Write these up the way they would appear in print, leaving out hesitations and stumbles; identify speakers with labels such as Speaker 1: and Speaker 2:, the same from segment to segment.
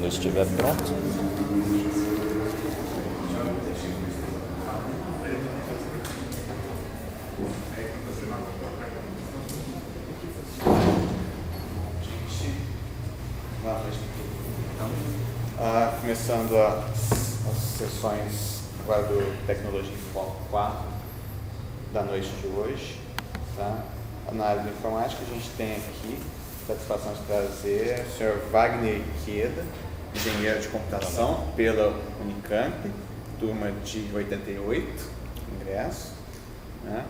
Speaker 1: estiver pronto.
Speaker 2: Começando as sessões agora do Tecnologia em Foco 4 da noite de hoje, tá? Na área de informática a gente tem aqui satisfação de trazer o Sr. Wagner Ikeda, engenheiro de computação pela Unicamp, turma de 88, ingresso, né?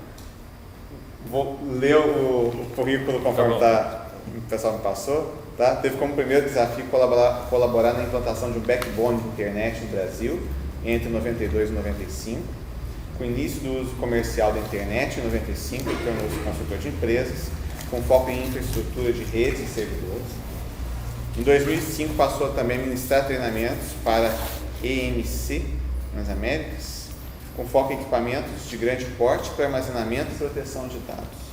Speaker 2: Vou ler o currículo conforme o pessoal me passou. Tá? Teve como primeiro desafio colaborar na implantação de um backbone de internet no Brasil entre 92 e 95. Com o início do uso comercial da internet em 95, ele tornou-se consultor de empresas, com foco em infraestrutura de redes e servidores. Em 2005, passou a também ministrar treinamentos para EMC nas Américas, com foco em equipamentos de grande porte para armazenamento e proteção de dados.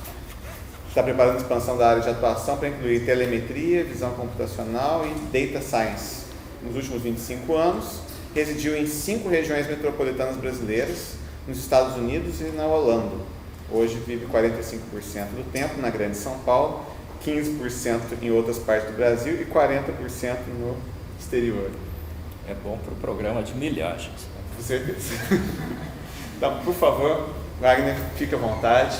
Speaker 2: Está preparando a expansão da área de atuação para incluir telemetria, visão computacional e data science. Nos últimos 25 anos, residiu em 5 regiões metropolitanas brasileiras, nos Estados Unidos e na Holanda. Hoje vive 45% do tempo na Grande São Paulo, 15% em outras partes do Brasil e 40% no exterior.
Speaker 1: É bom para o programa de milhagens.
Speaker 2: Com certeza. Então, por favor, Wagner, fique à vontade.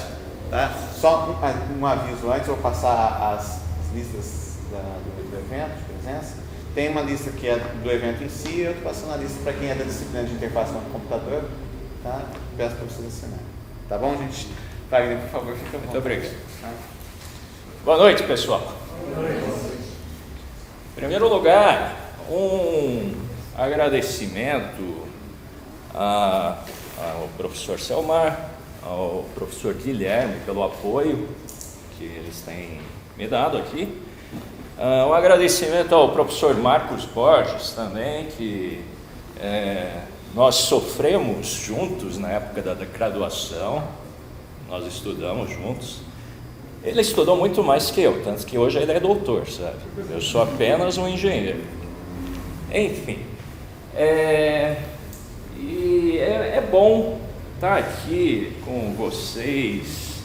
Speaker 2: Tá? Só um aviso antes, eu vou passar as listas do evento, de presença. Tem uma lista que é do evento em si, eu estou passando a lista para quem é da disciplina de interface com o computador. Tá? Peço para vocês assinarem. Tá bom, gente? Wagner, por favor, fica à vontade.
Speaker 1: Muito obrigado. Tá? Boa noite, pessoal. Boa noite. Em primeiro lugar, um agradecimento ao professor Selmar, ao professor Guilherme pelo apoio que eles têm me dado aqui. Um agradecimento ao professor Marcos Borges também, que nós sofremos juntos na época da graduação, nós estudamos juntos. Ele estudou muito mais que eu, tanto que hoje ele é doutor, sabe? Eu sou apenas um engenheiro. Enfim, e é bom estar aqui com vocês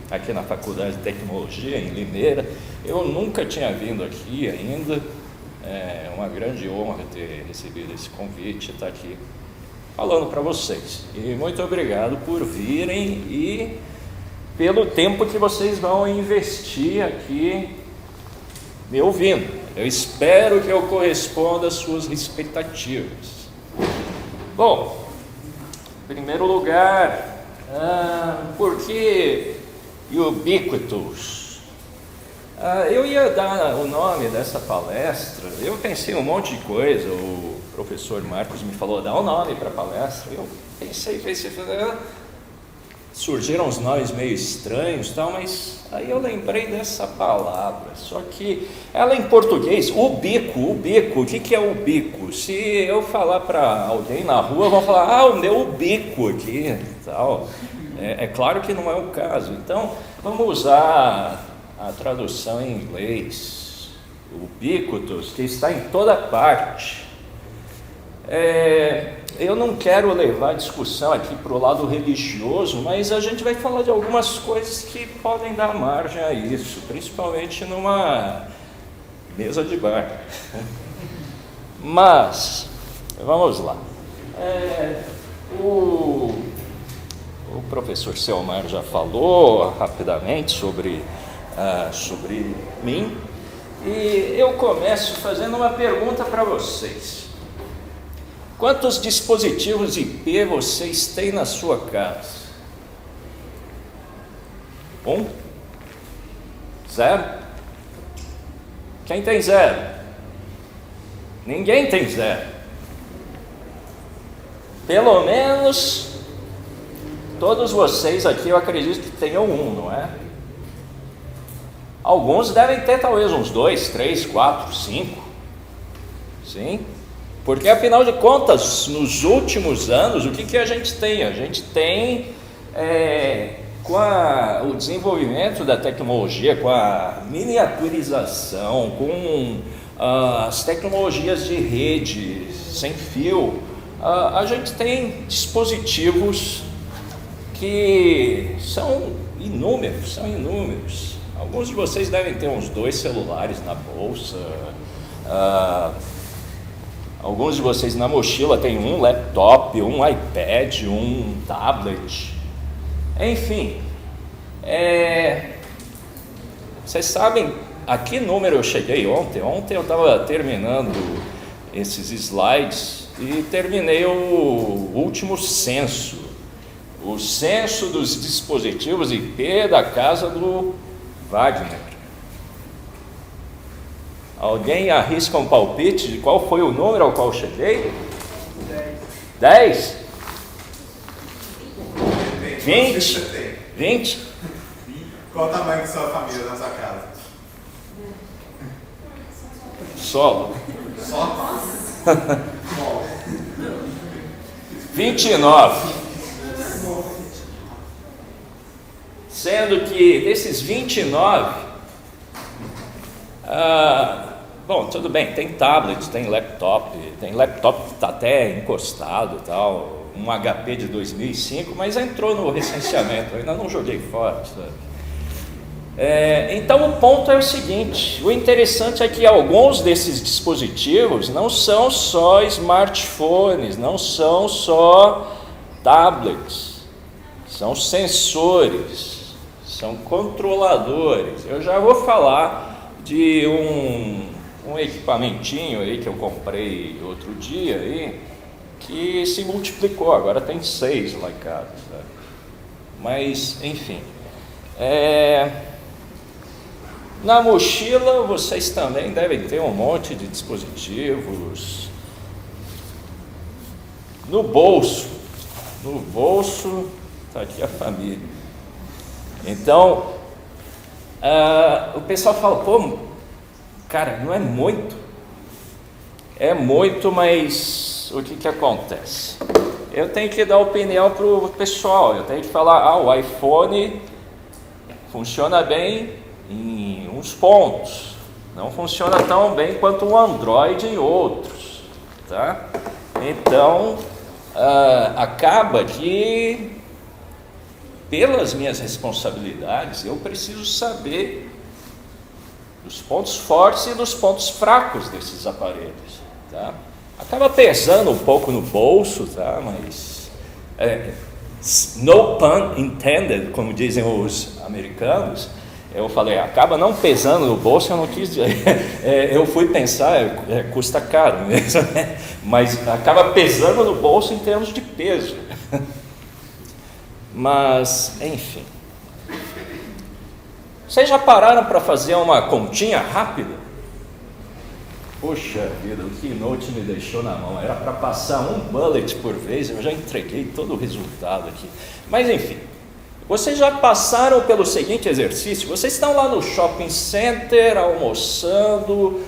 Speaker 1: aqui na Faculdade de Tecnologia em Limeira. Eu nunca tinha vindo aqui ainda, é uma grande honra ter recebido esse convite, estar aqui falando para vocês. E muito obrigado por virem e pelo tempo que vocês vão investir aqui me ouvindo. Eu espero que eu corresponda às suas expectativas. Bom, em primeiro lugar, por que Ubiquitous? Eu ia dar o nome dessa palestra, eu pensei um monte de coisa, o professor Marcos me falou, dá um nome para a palestra, eu pensei, surgiram uns nomes meio estranhos, tal, mas aí eu lembrei dessa palavra, só que ela em português, ubico, o que é ubico? Se eu falar para alguém na rua, vão falar, o meu ubico aqui, tal. É claro que não é o caso, então vamos usar a tradução em inglês, ubiquitous, que está em toda parte. Eu não quero levar a discussão aqui para o lado religioso, mas a gente vai falar de algumas coisas que podem dar margem a isso, principalmente numa mesa de bar. Mas, vamos lá. O professor Selmar já falou rapidamente sobre mim, e eu começo fazendo uma pergunta para vocês. Quantos dispositivos IP vocês têm na sua casa? 1? 0? Quem tem 0? Ninguém tem 0. Pelo menos todos vocês aqui, eu acredito que tenham 1, não é? Alguns devem ter talvez uns 2, 3, 4, 5. Sim? Porque, afinal de contas, nos últimos anos, o que a gente tem? A gente tem, com o desenvolvimento da tecnologia, com a miniaturização, com as tecnologias de rede sem fio, a gente tem dispositivos que são inúmeros. Alguns de vocês devem ter uns 2 celulares na bolsa, alguns de vocês na mochila tem um laptop, um iPad, um tablet, enfim. Vocês sabem a que número eu cheguei ontem? Ontem eu estava terminando esses slides e terminei o último censo, o censo dos dispositivos IP da casa do Wagner. Alguém arrisca um palpite de qual foi o número ao qual eu cheguei? 10? 20? 20?
Speaker 3: Qual o tamanho da sua família na sua casa?
Speaker 1: Solo.
Speaker 3: Só?
Speaker 1: 29. Sendo que desses 29, bom, tudo bem, tem tablet, tem laptop que está até encostado e tal, um HP de 2005, mas entrou no recenseamento, eu ainda não joguei fora, sabe? Então o ponto é o seguinte, o interessante é que alguns desses dispositivos não são só smartphones, não são só tablets, são sensores, são controladores. Eu já vou falar de um equipamentinho aí que eu comprei outro dia aí, que se multiplicou, agora tem 6 lá em casa, sabe? Mas enfim, na mochila vocês também devem ter um monte de dispositivos. No bolso está aqui a família. Então, o pessoal fala, pô, cara, não é muito. É muito, mas o que acontece? Eu tenho que dar opinião para o pessoal, eu tenho que falar, o iPhone funciona bem em uns pontos, não funciona tão bem quanto o Android em outros, tá? Então, acaba que, pelas minhas responsabilidades, eu preciso saber dos pontos fortes e dos pontos fracos desses aparelhos, tá? Acaba pesando um pouco no bolso, tá? Mas no pun intended, como dizem os americanos. Eu falei, acaba não pesando no bolso, eu não quis dizer, eu fui pensar, custa caro mesmo, né? Mas acaba pesando no bolso em termos de peso. Mas, enfim. Vocês já pararam para fazer uma continha rápida? Poxa vida, o Keynote me deixou na mão, era para passar um bullet por vez, eu já entreguei todo o resultado aqui. Mas enfim, vocês já passaram pelo seguinte exercício, vocês estão lá no shopping center almoçando,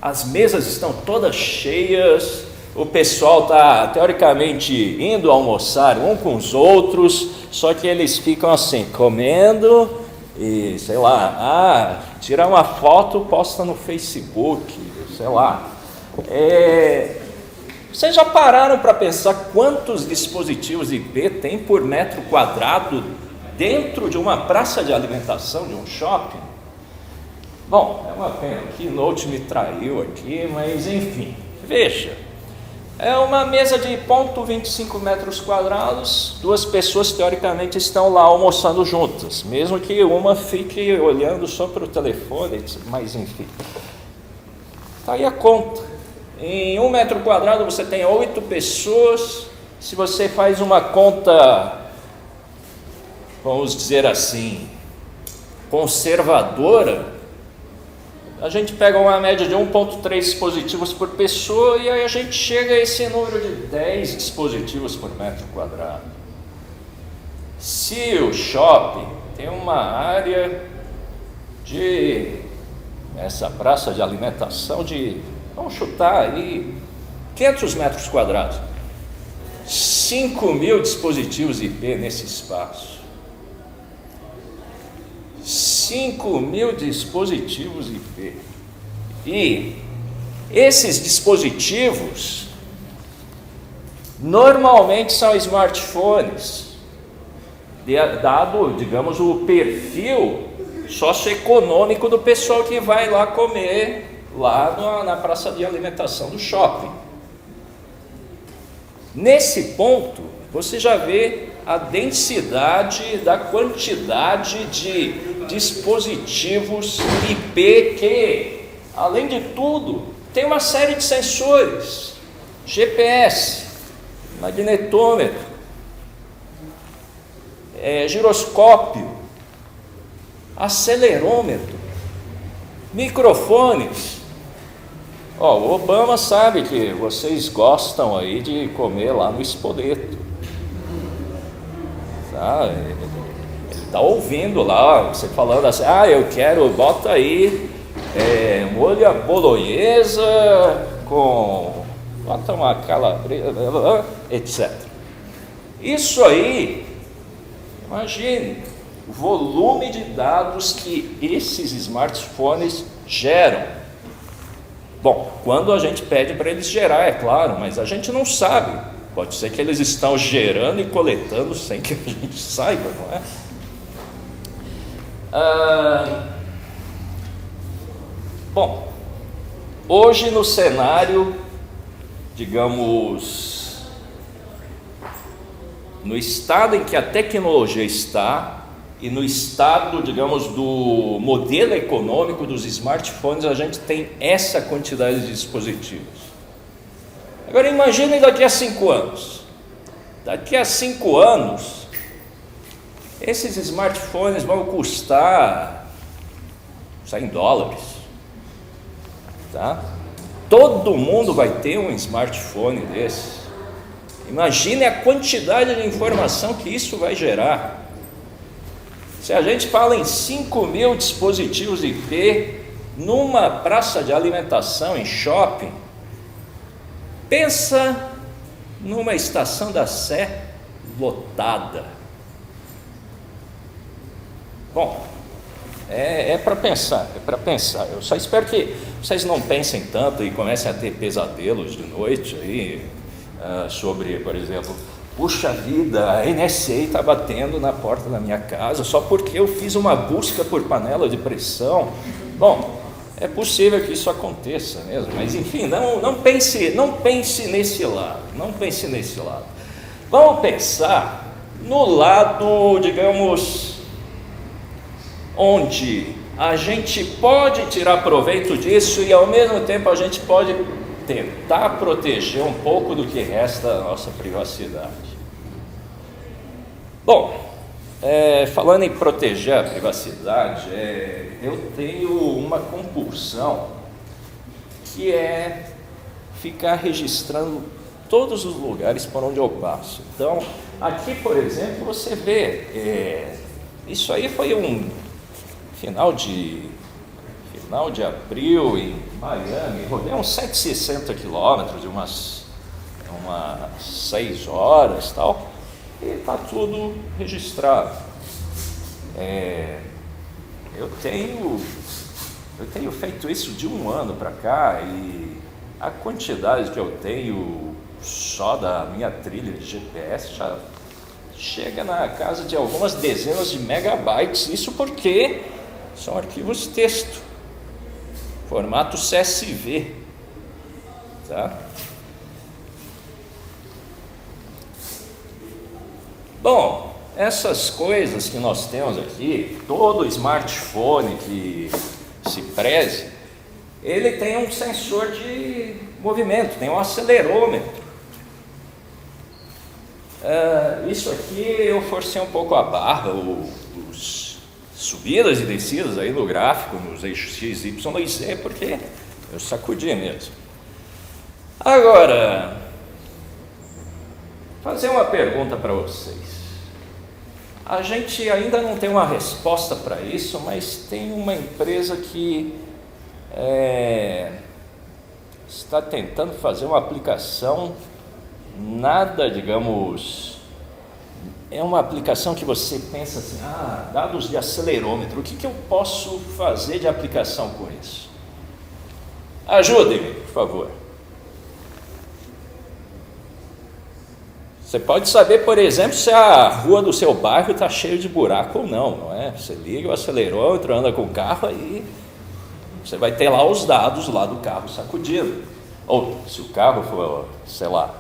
Speaker 1: as mesas estão todas cheias, o pessoal está teoricamente indo almoçar um com os outros, só que eles ficam assim, comendo e, sei lá, tirar uma foto, posta no Facebook, sei lá. Vocês já pararam para pensar quantos dispositivos IP tem por metro quadrado dentro de uma praça de alimentação de um shopping? Bom, é uma pena, o Keynote me traiu aqui, mas enfim, veja. É uma mesa de 0,25 metros quadrados, 2 pessoas teoricamente estão lá almoçando juntas, mesmo que uma fique olhando só para o telefone, mas enfim. Está aí a conta. Em 1 metro quadrado você tem 8 pessoas, se você faz uma conta, vamos dizer assim, conservadora, a gente pega uma média de 1,3 dispositivos por pessoa e aí a gente chega a esse número de 10 dispositivos por metro quadrado. Se o shopping tem uma área essa praça de alimentação de, vamos chutar aí, 500 metros quadrados, 5.000 dispositivos IP nesse espaço. 5.000 dispositivos IP. E esses dispositivos normalmente são smartphones, dado, digamos, o perfil socioeconômico do pessoal que vai lá comer lá na praça de alimentação do shopping. Nesse ponto, você já vê a densidade da quantidade de dispositivos IP que, além de tudo, tem uma série de sensores, GPS, magnetômetro, giroscópio, acelerômetro, microfones. O Obama sabe que vocês gostam aí de comer lá no Spoleto. Tá? Ele está ouvindo lá, você falando assim, eu quero, bota aí molho à bolonhesa com, bota uma calabresa, etc. Isso aí, imagine o volume de dados que esses smartphones geram. Bom, quando a gente pede para eles gerar, é claro, mas a gente não sabe. Pode ser que eles estão gerando e coletando sem que a gente saiba, não é? Bom, hoje no cenário, digamos, no estado em que a tecnologia está e no estado, digamos, do modelo econômico dos smartphones, a gente tem essa quantidade de dispositivos. Agora imagine daqui a 5 anos. Daqui a 5 anos, esses smartphones vão custar $100, tá? Todo mundo vai ter um smartphone desse. Imagine a quantidade de informação que isso vai gerar. Se a gente fala em 5.000 dispositivos IP numa praça de alimentação em shopping, pensa numa estação da Sé lotada. Bom, é para pensar, Eu só espero que vocês não pensem tanto e comecem a ter pesadelos de noite aí, sobre, por exemplo, puxa vida, a NSA está batendo na porta da minha casa só porque eu fiz uma busca por panela de pressão. Bom, é possível que isso aconteça mesmo, mas enfim, não pense nesse lado, Vamos pensar no lado, digamos, onde a gente pode tirar proveito disso e ao mesmo tempo a gente pode tentar proteger um pouco do que resta da nossa privacidade. Bom, falando em proteger a privacidade, eu tenho uma compulsão que é ficar registrando todos os lugares por onde eu passo. Então, aqui, por exemplo, você vê, isso aí foi um final de abril em Miami, rodei uns 160 quilômetros de umas 6 horas e tal, e está tudo registrado. Eu tenho feito isso de 1 ano para cá e a quantidade que eu tenho só da minha trilha de GPS já chega na casa de algumas dezenas de megabytes, isso porque são arquivos texto, formato CSV, tá? Bom, essas coisas que nós temos aqui, todo smartphone que se preze, ele tem um sensor de movimento, tem um acelerômetro. Isso aqui eu forcei um pouco a barra, os subidas e descidas aí no gráfico, nos eixos X, Y e Z, porque eu sacudi mesmo. Agora, fazer uma pergunta para vocês. A gente ainda não tem uma resposta para isso, mas tem uma empresa que está tentando fazer uma aplicação nada, digamos, é uma aplicação que você pensa assim, dados de acelerômetro, o que eu posso fazer de aplicação com isso? Ajudem-me, por favor. Você pode saber, por exemplo, se a rua do seu bairro está cheia de buraco ou não, não é? Você liga o acelerômetro, anda com o carro e você vai ter lá os dados lá do carro sacudindo. Ou se o carro for, sei lá,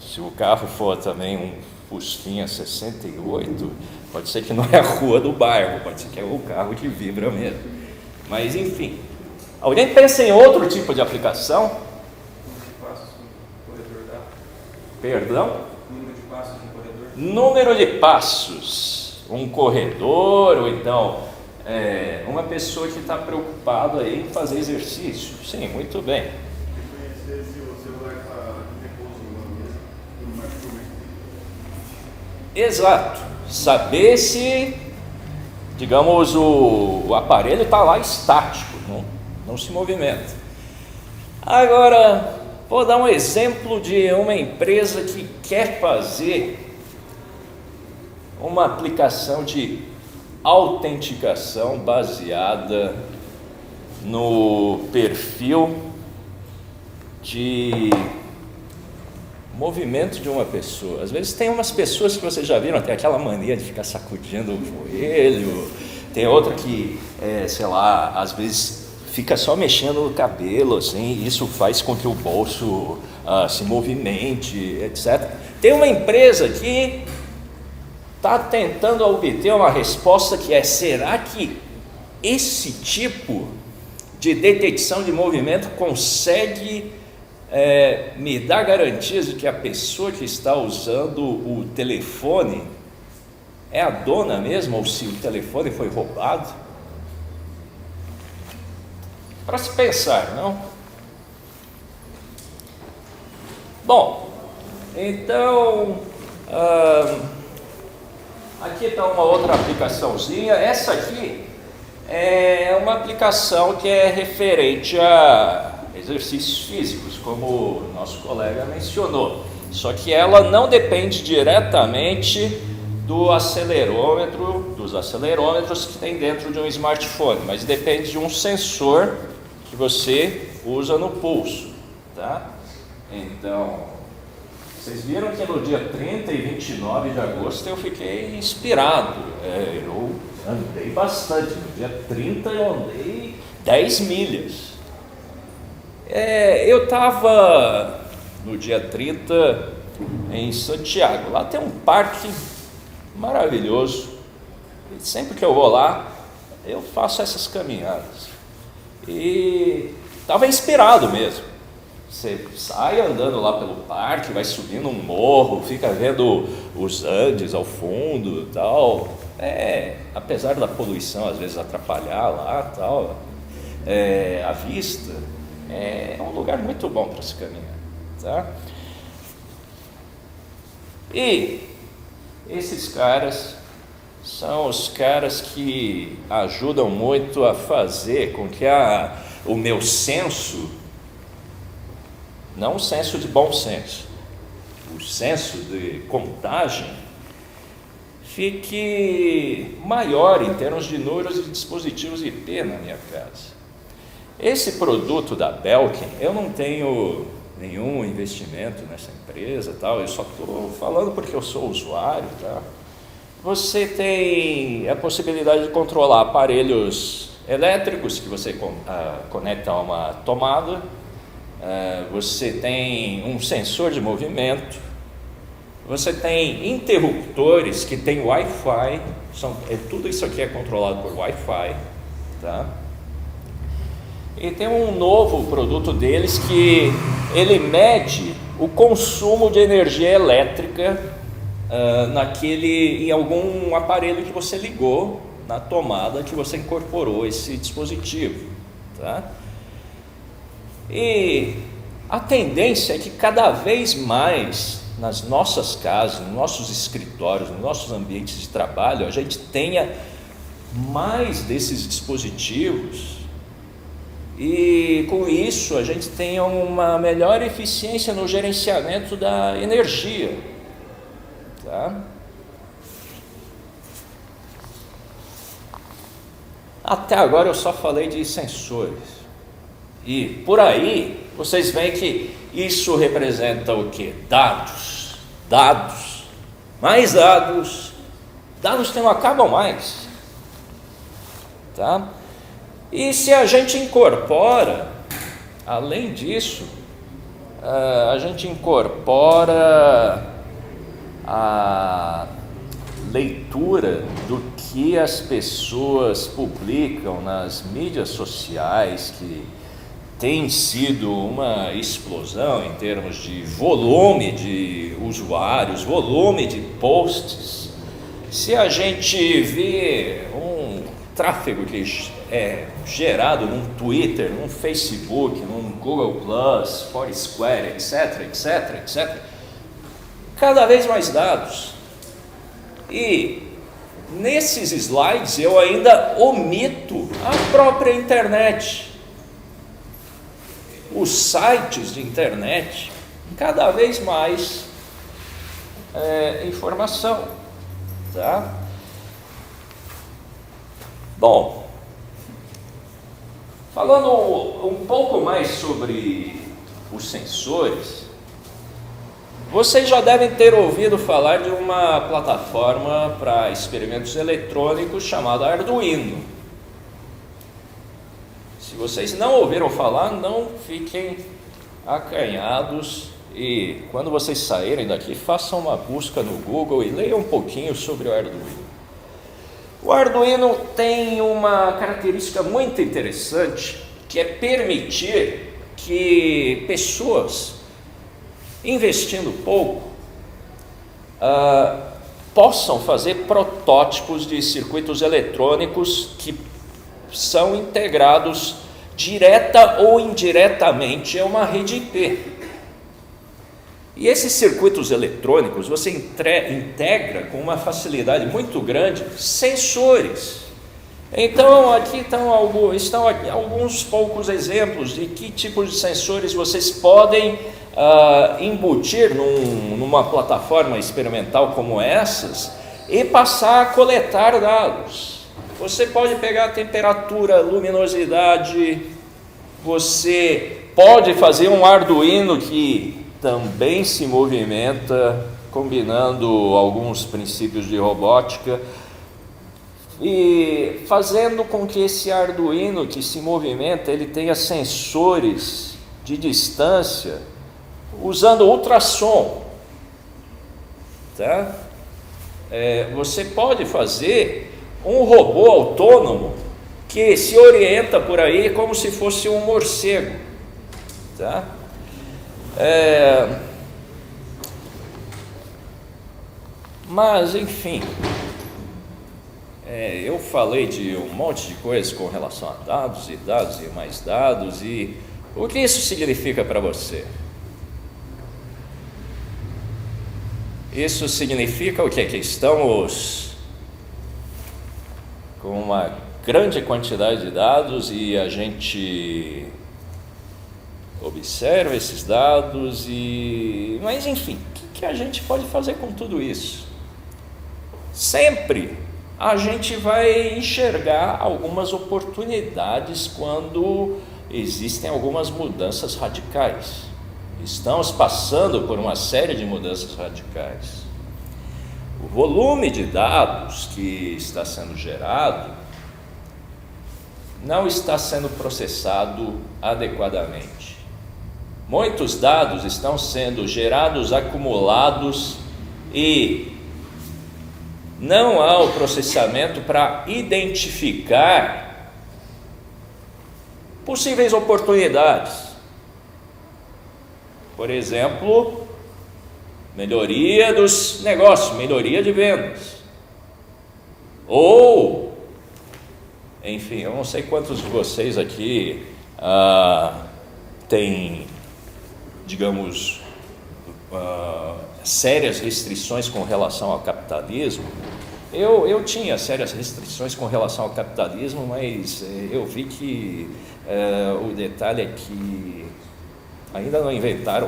Speaker 1: se o carro for também um Fusquinha 68, pode ser que não é a rua do bairro, pode ser que é o carro que vibra mesmo. Mas enfim, alguém pensa em outro tipo de aplicação? Perdão? Número de passos, um corredor, ou então uma pessoa que está preocupada aí em fazer exercício. Sim, muito bem.
Speaker 4: Reconhecer se o celular está em repouso numa mesa e não machucou.
Speaker 1: Exato. Saber se, digamos, o aparelho está lá estático, não se movimenta. Agora, vou dar um exemplo de uma empresa que quer fazer uma aplicação de autenticação baseada no perfil de movimento de uma pessoa. Às vezes tem umas pessoas que vocês já viram, tem aquela mania de ficar sacudindo o joelho, tem outra que, sei lá, às vezes fica só mexendo no cabelo, assim, isso faz com que o bolso se movimente, etc. Tem uma empresa que está tentando obter uma resposta que é: será que esse tipo de detecção de movimento consegue me dar garantias de que a pessoa que está usando o telefone é a dona mesmo, ou se o telefone foi roubado? Para se pensar, não? Bom, então aqui está uma outra aplicaçãozinha. Essa aqui é uma aplicação que é referente a exercícios físicos, como o nosso colega mencionou. Só que ela não depende diretamente dos acelerômetros que tem dentro de um smartphone, mas depende de um sensor que você usa no pulso, tá? Então, vocês viram que no dia 30 e 29 de agosto eu fiquei inspirado. Eu andei bastante. No dia 30 eu andei 10 milhas. Eu estava no dia 30 em Santiago. Lá tem um parque maravilhoso. E sempre que eu vou lá, eu faço essas caminhadas. E estava inspirado mesmo. Você sai andando lá pelo parque, vai subindo um morro, fica vendo os Andes ao fundo e tal. Apesar da poluição às vezes atrapalhar lá tal, a vista, é um lugar muito bom para se caminhar, tá? E esses caras são os caras que ajudam muito a fazer com que o meu senso, não o senso de bom senso, o senso de contagem, fique maior em termos de números de dispositivos IP na minha casa. Esse produto da Belkin, eu não tenho nenhum investimento nessa empresa, tal, eu só estou falando porque eu sou usuário, tá? Você tem a possibilidade de controlar aparelhos elétricos que você conecta a uma tomada, você tem um sensor de movimento, você tem interruptores que tem Wi-Fi, tudo isso aqui é controlado por Wi-Fi, tá? E tem um novo produto deles que ele mede o consumo de energia elétrica em algum aparelho que você ligou na tomada que você incorporou esse dispositivo, tá? E a tendência é que cada vez mais nas nossas casas, nos nossos escritórios, nos nossos ambientes de trabalho, a gente tenha mais desses dispositivos e com isso a gente tenha uma melhor eficiência no gerenciamento da energia, tá? Até agora eu só falei de sensores. E por aí, vocês veem que isso representa o quê? Dados, dados, mais dados. Dados que não acabam mais. Tá? E se a gente incorpora, além disso, a gente incorpora a leitura do que as pessoas publicam nas mídias sociais, que tem sido uma explosão em termos de volume de usuários, volume de posts. Se a gente vê um tráfego que é gerado num Twitter, num Facebook, num Google+, Foursquare, etc, etc, etc, cada vez mais dados. E nesses slides eu ainda omito a própria internet. Os sites de internet, cada vez mais informação, tá? Bom, falando um pouco mais sobre os sensores, vocês já devem ter ouvido falar de uma plataforma para experimentos eletrônicos chamada Arduino. Se vocês não ouviram falar, não fiquem acanhados e quando vocês saírem daqui, façam uma busca no Google e leiam um pouquinho sobre o Arduino. O Arduino tem uma característica muito interessante, que é permitir que pessoas, investindo pouco, possam fazer protótipos de circuitos eletrônicos que são integrados direta ou indiretamente a uma rede IP. E esses circuitos eletrônicos você integra com uma facilidade muito grande sensores. Então aqui estão alguns poucos exemplos de que tipos de sensores vocês podem embutir numa plataforma experimental como essas e passar a coletar dados. Você pode pegar a temperatura, luminosidade, você pode fazer um Arduino que também se movimenta, combinando alguns princípios de robótica e fazendo com que esse Arduino que se movimenta, ele tenha sensores de distância, usando ultrassom, tá? Você pode fazer um robô autônomo que se orienta por aí como se fosse um morcego, tá? Mas enfim, eu falei de um monte de coisas com relação a dados e mais dados, e o que isso significa para você? Isso significa o quê? Que estamos com uma grande quantidade de dados e a gente observa esses dados mas enfim, o que a gente pode fazer com tudo isso? Sempre a gente vai enxergar algumas oportunidades quando existem algumas mudanças radicais. Estamos passando por uma série de mudanças radicais. O volume de dados que está sendo gerado não está sendo processado adequadamente. Muitos dados estão sendo gerados, acumulados, e não há o processamento para identificar possíveis oportunidades. Por exemplo, melhoria dos negócios, melhoria de vendas. Ou, enfim, eu não sei quantos de vocês aqui têm, digamos, sérias restrições com relação ao capitalismo. Eu tinha sérias restrições com relação ao capitalismo, mas eu vi que o detalhe é que ainda não inventaram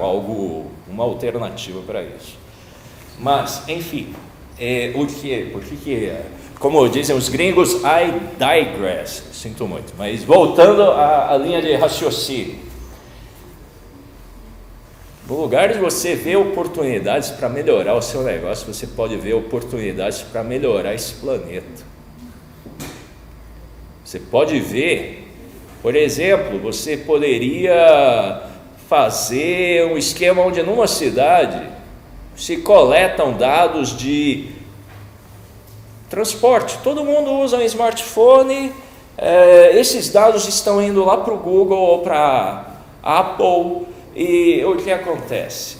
Speaker 1: uma alternativa para isso. Mas, enfim, por que como dizem os gringos, I digress, sinto muito, mas voltando à linha de raciocínio. No lugar de você ver oportunidades para melhorar o seu negócio, você pode ver oportunidades para melhorar esse planeta. Você pode ver, por exemplo, você poderia fazer um esquema onde numa cidade se coletam dados de transporte. Todo mundo usa um smartphone, esses dados estão indo lá para o Google ou para a Apple, e o que acontece?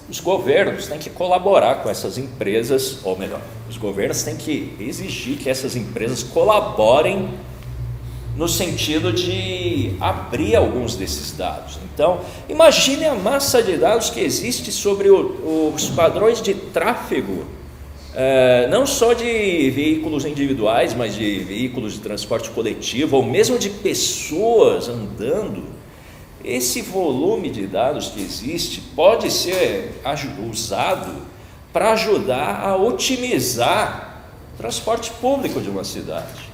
Speaker 1: Os governos têm que colaborar com essas empresas, ou melhor, os governos têm que exigir que essas empresas colaborem no sentido de abrir alguns desses dados. Então, imagine a massa de dados que existe sobre os padrões de tráfego, não só de veículos individuais, mas de veículos de transporte coletivo, ou mesmo de pessoas andando. Esse volume de dados que existe pode ser usado para ajudar a otimizar o transporte público de uma cidade,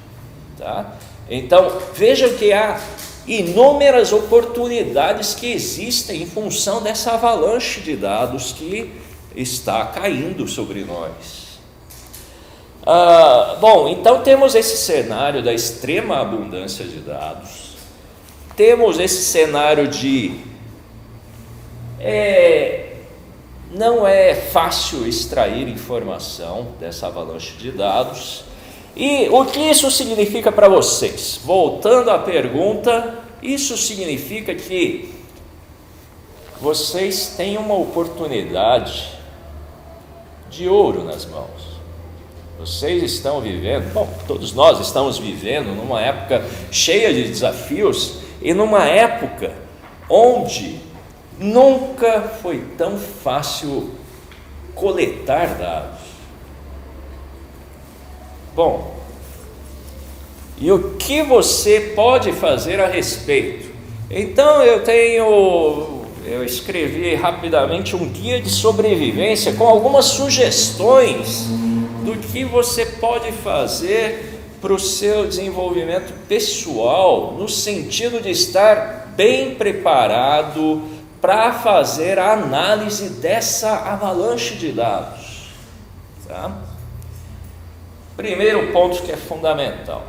Speaker 1: tá? Então, vejam que há inúmeras oportunidades que existem em função dessa avalanche de dados que está caindo sobre nós. Bom, então temos esse cenário da extrema abundância de dados, temos esse cenário de não é fácil extrair informação dessa avalanche de dados. E o que isso significa para vocês? Voltando à pergunta, isso significa que vocês têm uma oportunidade de ouro nas mãos. Vocês estão vivendo, todos nós estamos vivendo numa época cheia de desafios e numa época onde nunca foi tão fácil coletar dados. Bom, e o que você pode fazer a respeito? Então eu escrevi rapidamente um guia de sobrevivência com algumas sugestões do que você pode fazer para o seu desenvolvimento pessoal, no sentido de estar bem preparado para fazer a análise dessa avalanche de dados, tá? Primeiro ponto que é fundamental.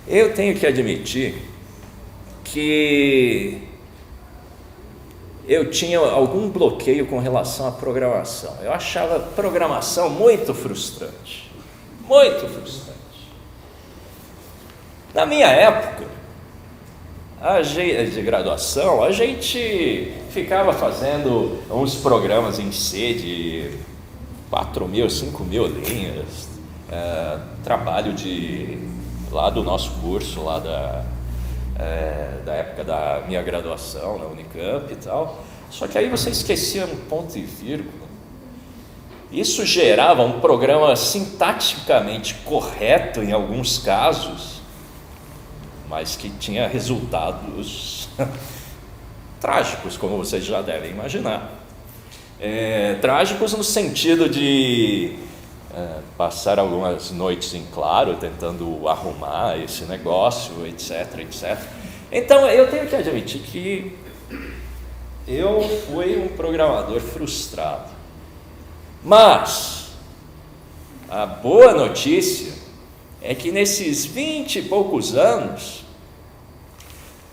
Speaker 1: Eu tenho que admitir que eu tinha algum bloqueio com relação à programação. Eu achava programação muito frustrante. Muito frustrante. Na minha época de graduação, a gente ficava fazendo uns programas em C de 4.000, 5.000 linhas, trabalho lá do nosso curso, lá da época da minha graduação na Unicamp e tal. Só que aí você esquecia um ponto e vírgula. Isso gerava um programa sintaticamente correto em alguns casos, mas que tinha resultados trágicos, como vocês já devem imaginar. Trágicos no sentido de passar algumas noites em claro tentando arrumar esse negócio, etc, etc. Então eu tenho que admitir que eu fui um programador frustrado, mas a boa notícia é que nesses 20 e poucos anos,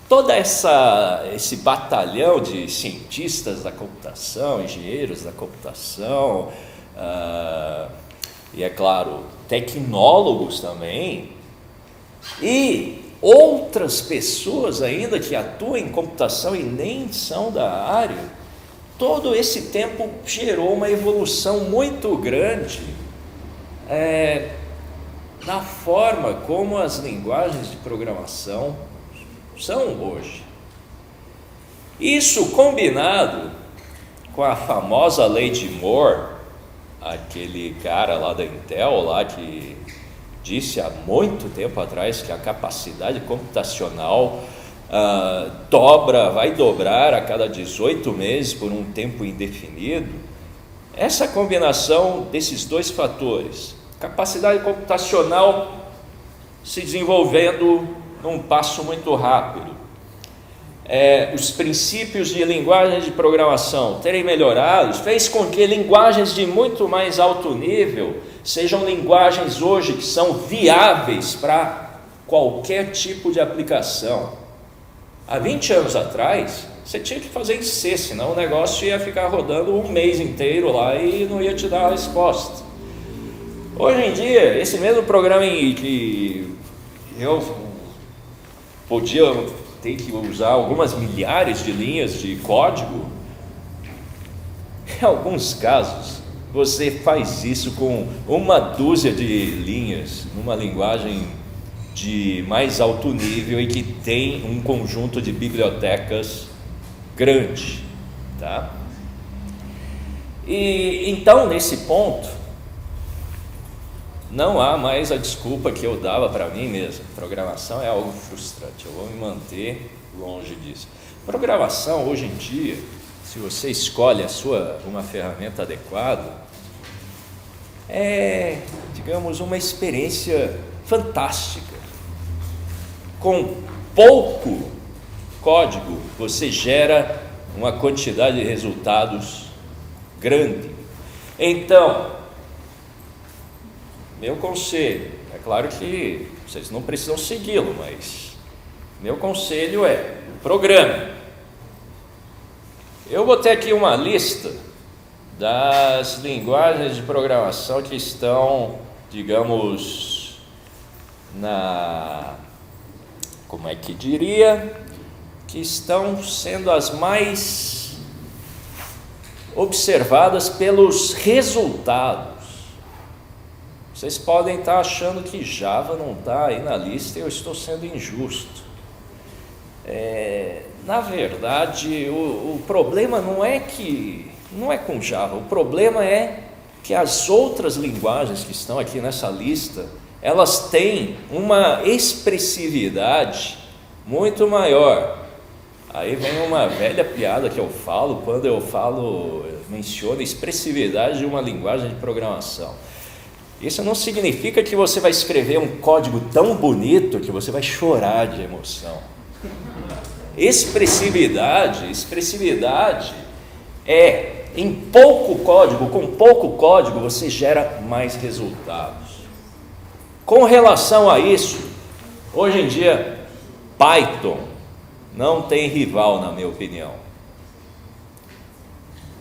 Speaker 1: todo esse batalhão de cientistas da computação, engenheiros da computação, e é claro, tecnólogos também, e outras pessoas ainda que atuam em computação e nem são da área, todo esse tempo gerou uma evolução muito grande na forma como as linguagens de programação são hoje. Isso combinado com a famosa lei de Moore, aquele cara lá da Intel, lá que disse há muito tempo atrás que a capacidade computacional vai dobrar a cada 18 meses por um tempo indefinido. Essa combinação desses dois fatores, capacidade computacional se desenvolvendo num passo muito rápido, os princípios de linguagens de programação terem melhorado, fez com que linguagens de muito mais alto nível sejam linguagens hoje que são viáveis para qualquer tipo de aplicação. Há 20 anos atrás, você tinha que fazer em C, senão o negócio ia ficar rodando um mês inteiro lá e não ia te dar a resposta. Hoje em dia, esse mesmo programa que eu podia ter que usar algumas milhares de linhas de código, em alguns casos, você faz isso com uma dúzia de linhas, numa linguagem de mais alto nível e que tem um conjunto de bibliotecas grande, tá? E então, nesse ponto, não há mais a desculpa que eu dava para mim mesmo. Programação é algo frustrante, eu vou me manter longe disso. Programação, hoje em dia, se você escolhe uma ferramenta adequada, é, digamos, uma experiência fantástica. Com pouco código, você gera uma quantidade de resultados grande. Então, meu conselho, é claro que vocês não precisam segui-lo, mas meu conselho é: programe. Eu botei aqui uma lista das linguagens de programação que estão, digamos, como é que diria, que estão sendo as mais observadas pelos resultados. Vocês podem estar achando que Java não está aí na lista e eu estou sendo injusto. Na verdade, o problema não é com Java, o problema é que as outras linguagens que estão aqui nessa lista, elas têm uma expressividade muito maior. Aí vem uma velha piada que eu falo quando menciono expressividade de uma linguagem de programação. Isso não significa que você vai escrever um código tão bonito que você vai chorar de emoção. Expressividade é, em pouco código, com pouco código você gera mais resultados. Com relação a isso, hoje em dia, Python não tem rival, na minha opinião.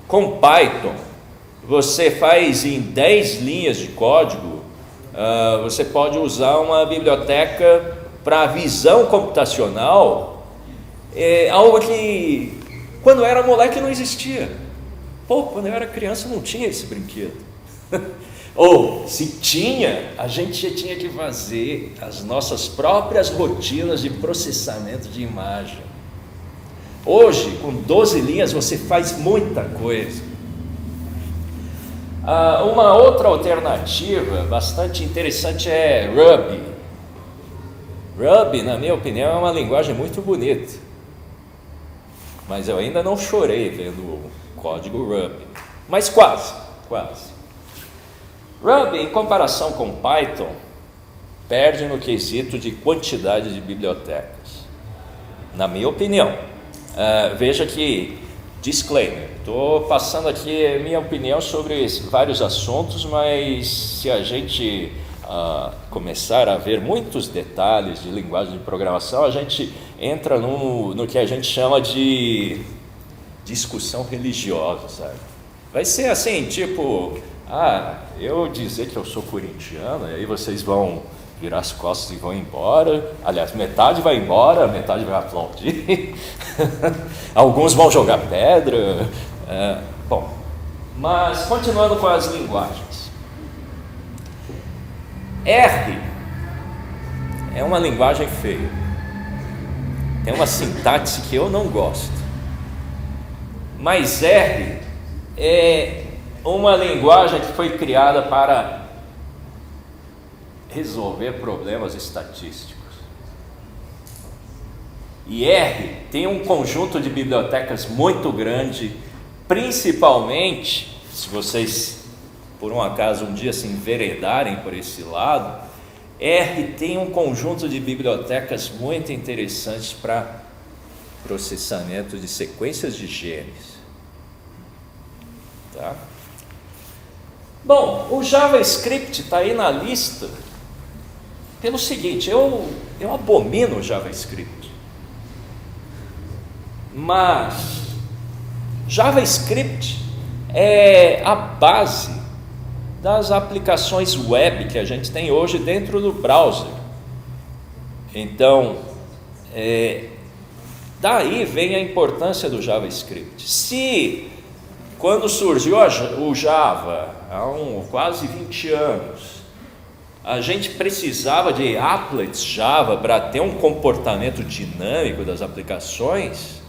Speaker 1: Com Python, você faz em 10 linhas de código, você pode usar uma biblioteca para visão computacional, algo que quando eu era moleque não existia. Quando eu era criança não tinha esse brinquedo. Ou, se tinha, a gente já tinha que fazer as nossas próprias rotinas de processamento de imagem. Hoje, com 12 linhas, você faz muita coisa. Uma outra alternativa bastante interessante é Ruby. Ruby, na minha opinião, é uma linguagem muito bonita, mas eu ainda não chorei vendo o código Ruby, mas quase. Ruby, em comparação com Python, perde no quesito de quantidade de bibliotecas, na minha opinião. Veja que, disclaimer, estou passando aqui a minha opinião sobre vários assuntos, mas se a gente começar a ver muitos detalhes de linguagem de programação, a gente entra no que a gente chama de discussão religiosa, sabe? Vai ser assim, tipo, eu dizer que eu sou corintiano, e aí vocês vão virar as costas e vão embora. Aliás, metade vai embora, metade vai aplaudir. Alguns vão jogar pedra. Bom, mas continuando com as linguagens. R é uma linguagem feia. Tem uma sintaxe que eu não gosto. Mas R é uma linguagem que foi criada para resolver problemas estatísticos. E R tem um conjunto de bibliotecas muito grande, principalmente se vocês por um acaso um dia se enveredarem por esse lado, R tem um conjunto de bibliotecas muito interessantes para processamento de sequências de genes. Tá? Bom, o JavaScript está aí na lista pelo seguinte: eu abomino o JavaScript, mas JavaScript é a base das aplicações web que a gente tem hoje dentro do browser. Então, daí vem a importância do JavaScript. Se quando surgiu o Java, há quase 20 anos, a gente precisava de applets Java para ter um comportamento dinâmico das aplicações,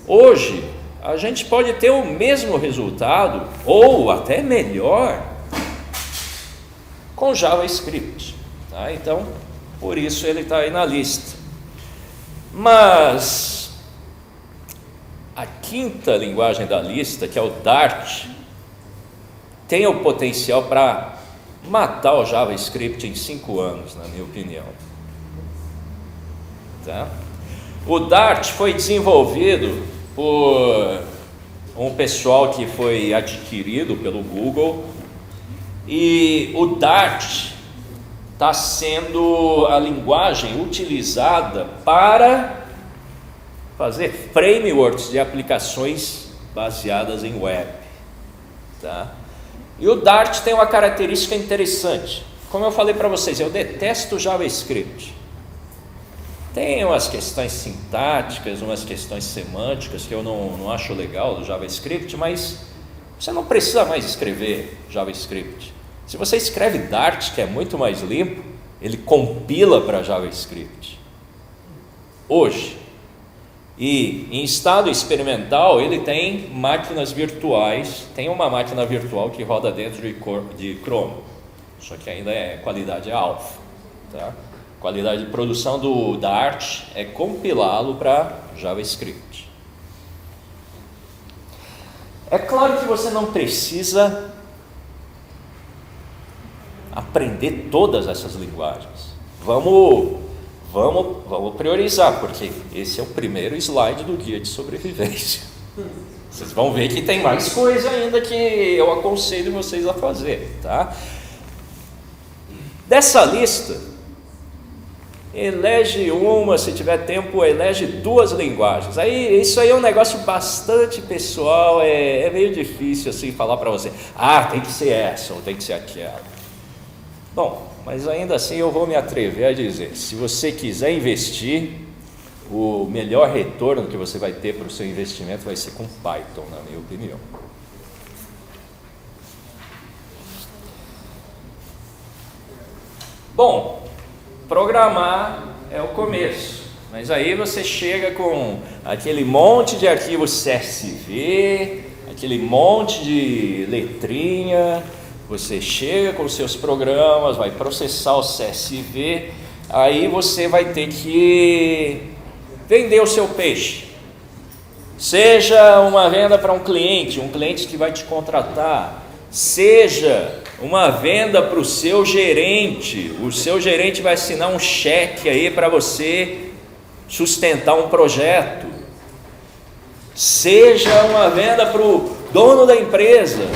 Speaker 1: hoje a gente pode ter o mesmo resultado, ou até melhor, com JavaScript. Tá? Então, por isso ele está aí na lista. Mas a quinta linguagem da lista, que é o Dart, tem o potencial para matar o JavaScript em 5 anos, na minha opinião. Tá? O Dart foi desenvolvido por um pessoal que foi adquirido pelo Google, e o Dart está sendo a linguagem utilizada para fazer frameworks de aplicações baseadas em web. Tá? E o Dart tem uma característica interessante. Como eu falei para vocês, eu detesto JavaScript. Tem umas questões sintáticas, umas questões semânticas que eu não acho legal do JavaScript, mas você não precisa mais escrever JavaScript. Se você escreve Dart, que é muito mais limpo, ele compila para JavaScript. Hoje. E em estado experimental ele tem máquinas virtuais, tem uma máquina virtual que roda dentro de Chrome, só que ainda qualidade alfa. Tá? Qualidade de produção do Dart é compilá-lo para JavaScript. É claro que você não precisa aprender todas essas linguagens. Vamos priorizar, porque esse é o primeiro slide do guia de sobrevivência. Vocês vão ver que tem mais coisa ainda que eu aconselho vocês a fazer, tá? Dessa lista, elege uma, se tiver tempo, elege 2 linguagens. Isso aí é um negócio bastante pessoal, é meio difícil assim falar para você, tem que ser essa ou tem que ser aquela. Bom, mas ainda assim eu vou me atrever a dizer, se você quiser investir, o melhor retorno que você vai ter para o seu investimento vai ser com Python, na minha opinião. Bom, programar é o começo, mas aí você chega com aquele monte de arquivos CSV, aquele monte de letrinha. Você chega com os seus programas, vai processar o CSV, aí você vai ter que vender o seu peixe. Seja uma venda para um cliente que vai te contratar, seja uma venda para o seu gerente vai assinar um cheque aí para você sustentar um projeto, seja uma venda para o dono da empresa.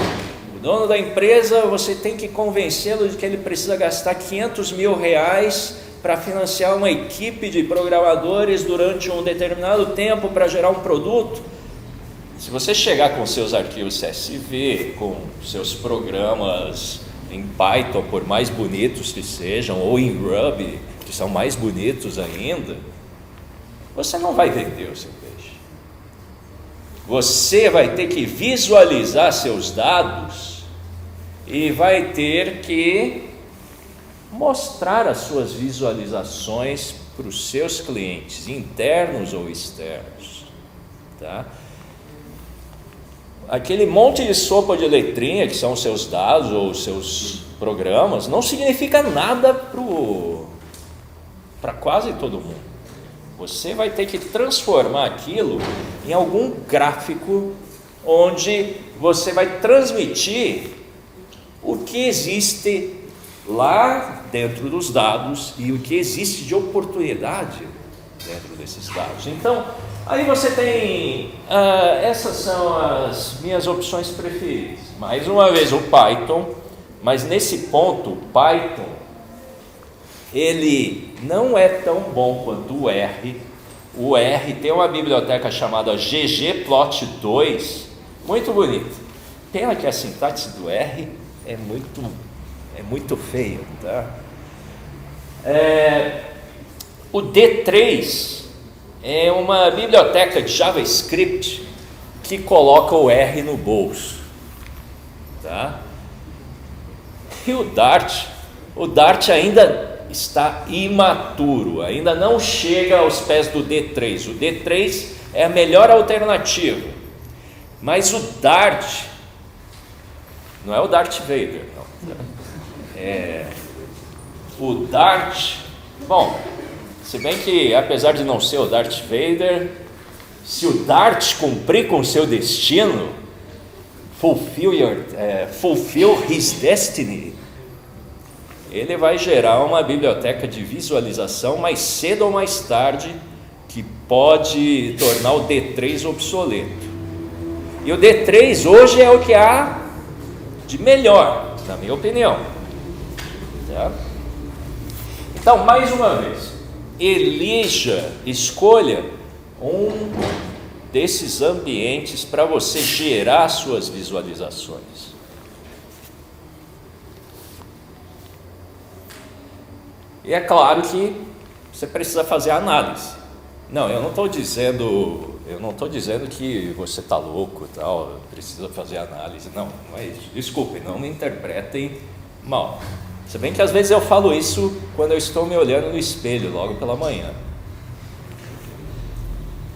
Speaker 1: Dono da empresa, você tem que convencê-lo de que ele precisa gastar R$500 mil para financiar uma equipe de programadores durante um determinado tempo para gerar um produto. Se você chegar com seus arquivos CSV, com seus programas em Python, por mais bonitos que sejam, ou em Ruby, que são mais bonitos ainda, você não vai vender o seu peixe. Você vai ter que visualizar seus dados e vai ter que mostrar as suas visualizações para os seus clientes, internos ou externos. Tá? Aquele monte de sopa de letrinha que são os seus dados ou os seus programas não significa nada para quase todo mundo. Você vai ter que transformar aquilo em algum gráfico onde você vai transmitir o que existe lá dentro dos dados e o que existe de oportunidade dentro desses dados. Então, aí você tem, essas são as minhas opções preferidas. Mais uma vez o Python, mas nesse ponto o Python, ele não é tão bom quanto o R. O R tem uma biblioteca chamada ggplot2, muito bonita. Pena que a sintaxe do R é muito feia, tá? O D3 é uma biblioteca de JavaScript que coloca o R no bolso, tá? E o Dart ainda está imaturo, ainda não chega aos pés do D3. O D3 é a melhor alternativa, mas o Dart não é o Darth Vader, não. O Dart, bom, se bem que apesar de não ser o Darth Vader, se o Dart cumprir com seu destino, fulfill his destiny, ele vai gerar uma biblioteca de visualização mais cedo ou mais tarde que pode tornar o D3 obsoleto. E o D3 hoje é o que há de melhor, na minha opinião. Tá? Então, mais uma vez, escolha um desses ambientes para você gerar suas visualizações. E é claro que você precisa fazer análise. Não, eu não estou dizendo que você está louco, tal, precisa fazer análise. Não é isso. Desculpem, não me interpretem mal. Se bem que às vezes eu falo isso quando eu estou me olhando no espelho, logo pela manhã.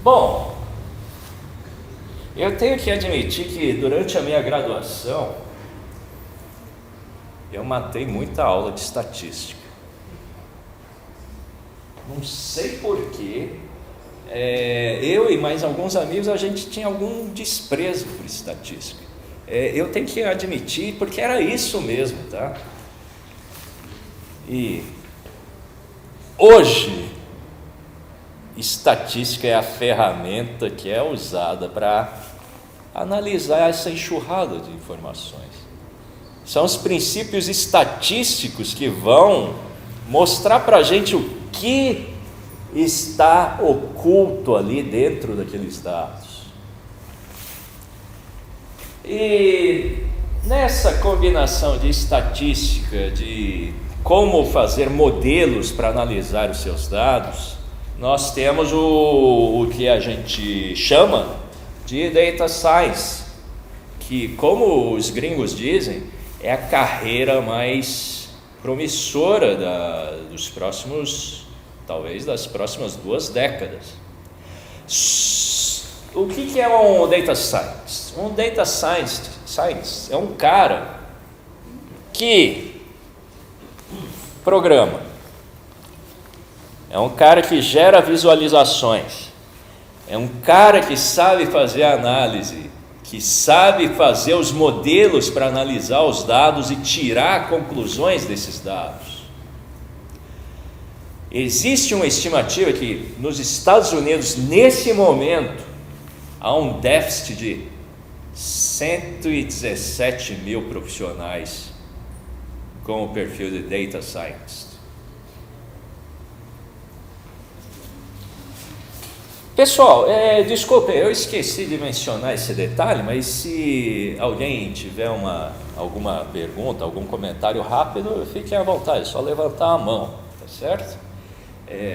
Speaker 1: Bom, eu tenho que admitir que durante a minha graduação, eu matei muita aula de estatística. Não sei porquê, eu e mais alguns amigos, a gente tinha algum desprezo por estatística. Eu tenho que admitir, porque era isso mesmo, tá? E hoje, estatística é a ferramenta que é usada para analisar essa enxurrada de informações. São os princípios estatísticos que vão mostrar para a gente o que está oculto ali dentro daqueles dados. E nessa combinação de estatística, de como fazer modelos para analisar os seus dados, nós temos o que a gente chama de Data Science, que, como os gringos dizem, é a carreira mais promissora dos próximos, talvez das próximas 2 décadas. O que é um Data Science? Um Data Science é um cara que programa, é um cara que gera visualizações, é um cara que sabe fazer análise, que sabe fazer os modelos para analisar os dados e tirar conclusões desses dados. Existe uma estimativa que nos Estados Unidos, nesse momento, há um déficit de 117 mil profissionais com o perfil de Data Scientist. Pessoal, desculpe, eu esqueci de mencionar esse detalhe, mas se alguém tiver alguma pergunta, algum comentário rápido, fiquem à vontade, é só levantar a mão, tá certo?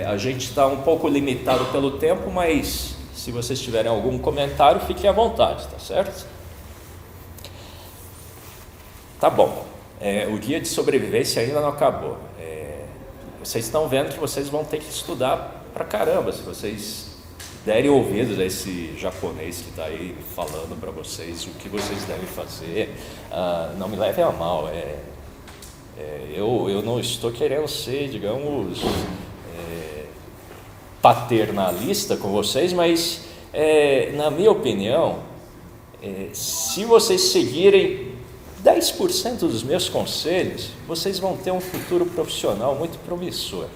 Speaker 1: A gente está um pouco limitado pelo tempo, mas se vocês tiverem algum comentário, fiquem à vontade, tá certo? Tá bom, o guia de sobrevivência ainda não acabou. Vocês estão vendo que vocês vão ter que estudar pra caramba, se vocês derem ouvidos a esse japonês que está aí falando para vocês o que vocês devem fazer. Não me levem a mal, eu não estou querendo ser, digamos, paternalista com vocês, mas na minha opinião, se vocês seguirem 10% dos meus conselhos, vocês vão ter um futuro profissional muito promissor.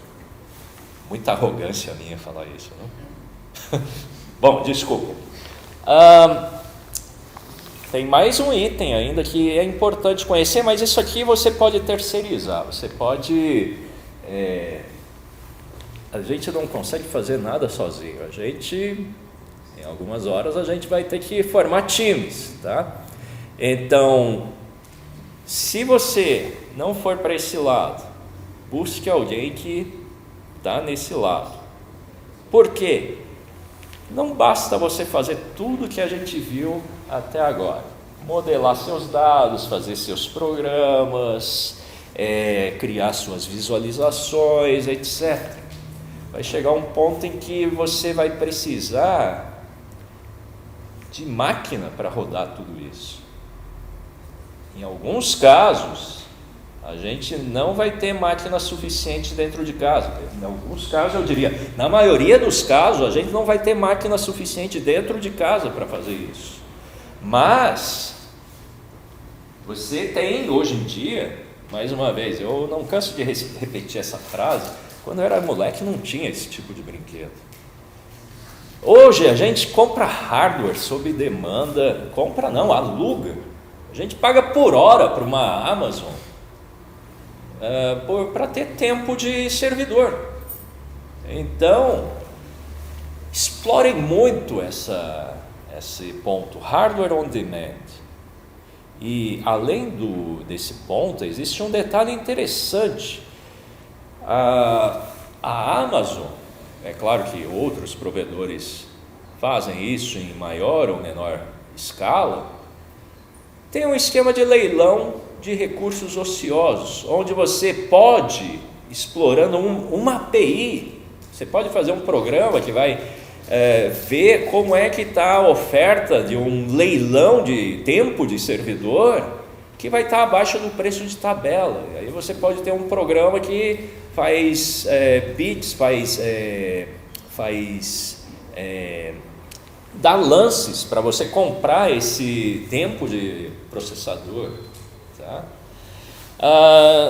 Speaker 1: Muita arrogância minha falar isso, não? Bom, desculpa. Tem mais um item ainda que é importante conhecer, mas isso aqui você pode terceirizar. Você pode... a gente não consegue fazer nada sozinho. Em algumas horas, a gente vai ter que formar times, tá? Então, se você não for para esse lado, busque alguém que está nesse lado. Por quê? Não basta você fazer tudo que a gente viu até agora. Modelar seus dados, fazer seus programas, criar suas visualizações, etc. Vai chegar um ponto em que você vai precisar de máquina para rodar tudo isso. Em alguns casos, a gente não vai ter máquina suficiente dentro de casa. Em alguns casos, eu diria, na maioria dos casos, a gente não vai ter máquina suficiente dentro de casa para fazer isso. Mas, você tem hoje em dia, mais uma vez, eu não canso de repetir essa frase, quando eu era moleque não tinha esse tipo de brinquedo. Hoje a gente compra hardware sob demanda, aluga. A gente paga por hora para uma Amazon, para ter tempo de servidor. Então, explorem muito esse ponto, hardware on demand. E além desse ponto, existe um detalhe interessante. A Amazon, é claro que outros provedores fazem isso em maior ou menor escala, tem um esquema de leilão de recursos ociosos, onde você pode, explorando uma API, você pode fazer um programa que vai ver como é que está a oferta de um leilão de tempo de servidor, que vai estar abaixo do preço de tabela. E aí você pode ter um programa que faz bits, dá lances para você comprar esse tempo de processador, tá?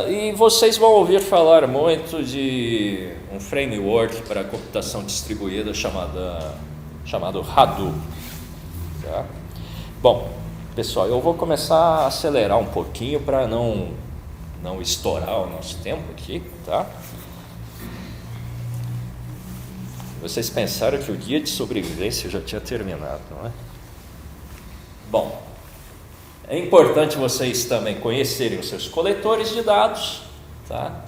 Speaker 1: E vocês vão ouvir falar muito de um framework para computação distribuída chamado Hadoop, tá? Bom, pessoal, eu vou começar a acelerar um pouquinho para não estourar o nosso tempo aqui, tá? Vocês pensaram que o guia de sobrevivência já tinha terminado, não é? Bom, é importante vocês também conhecerem os seus coletores de dados, tá?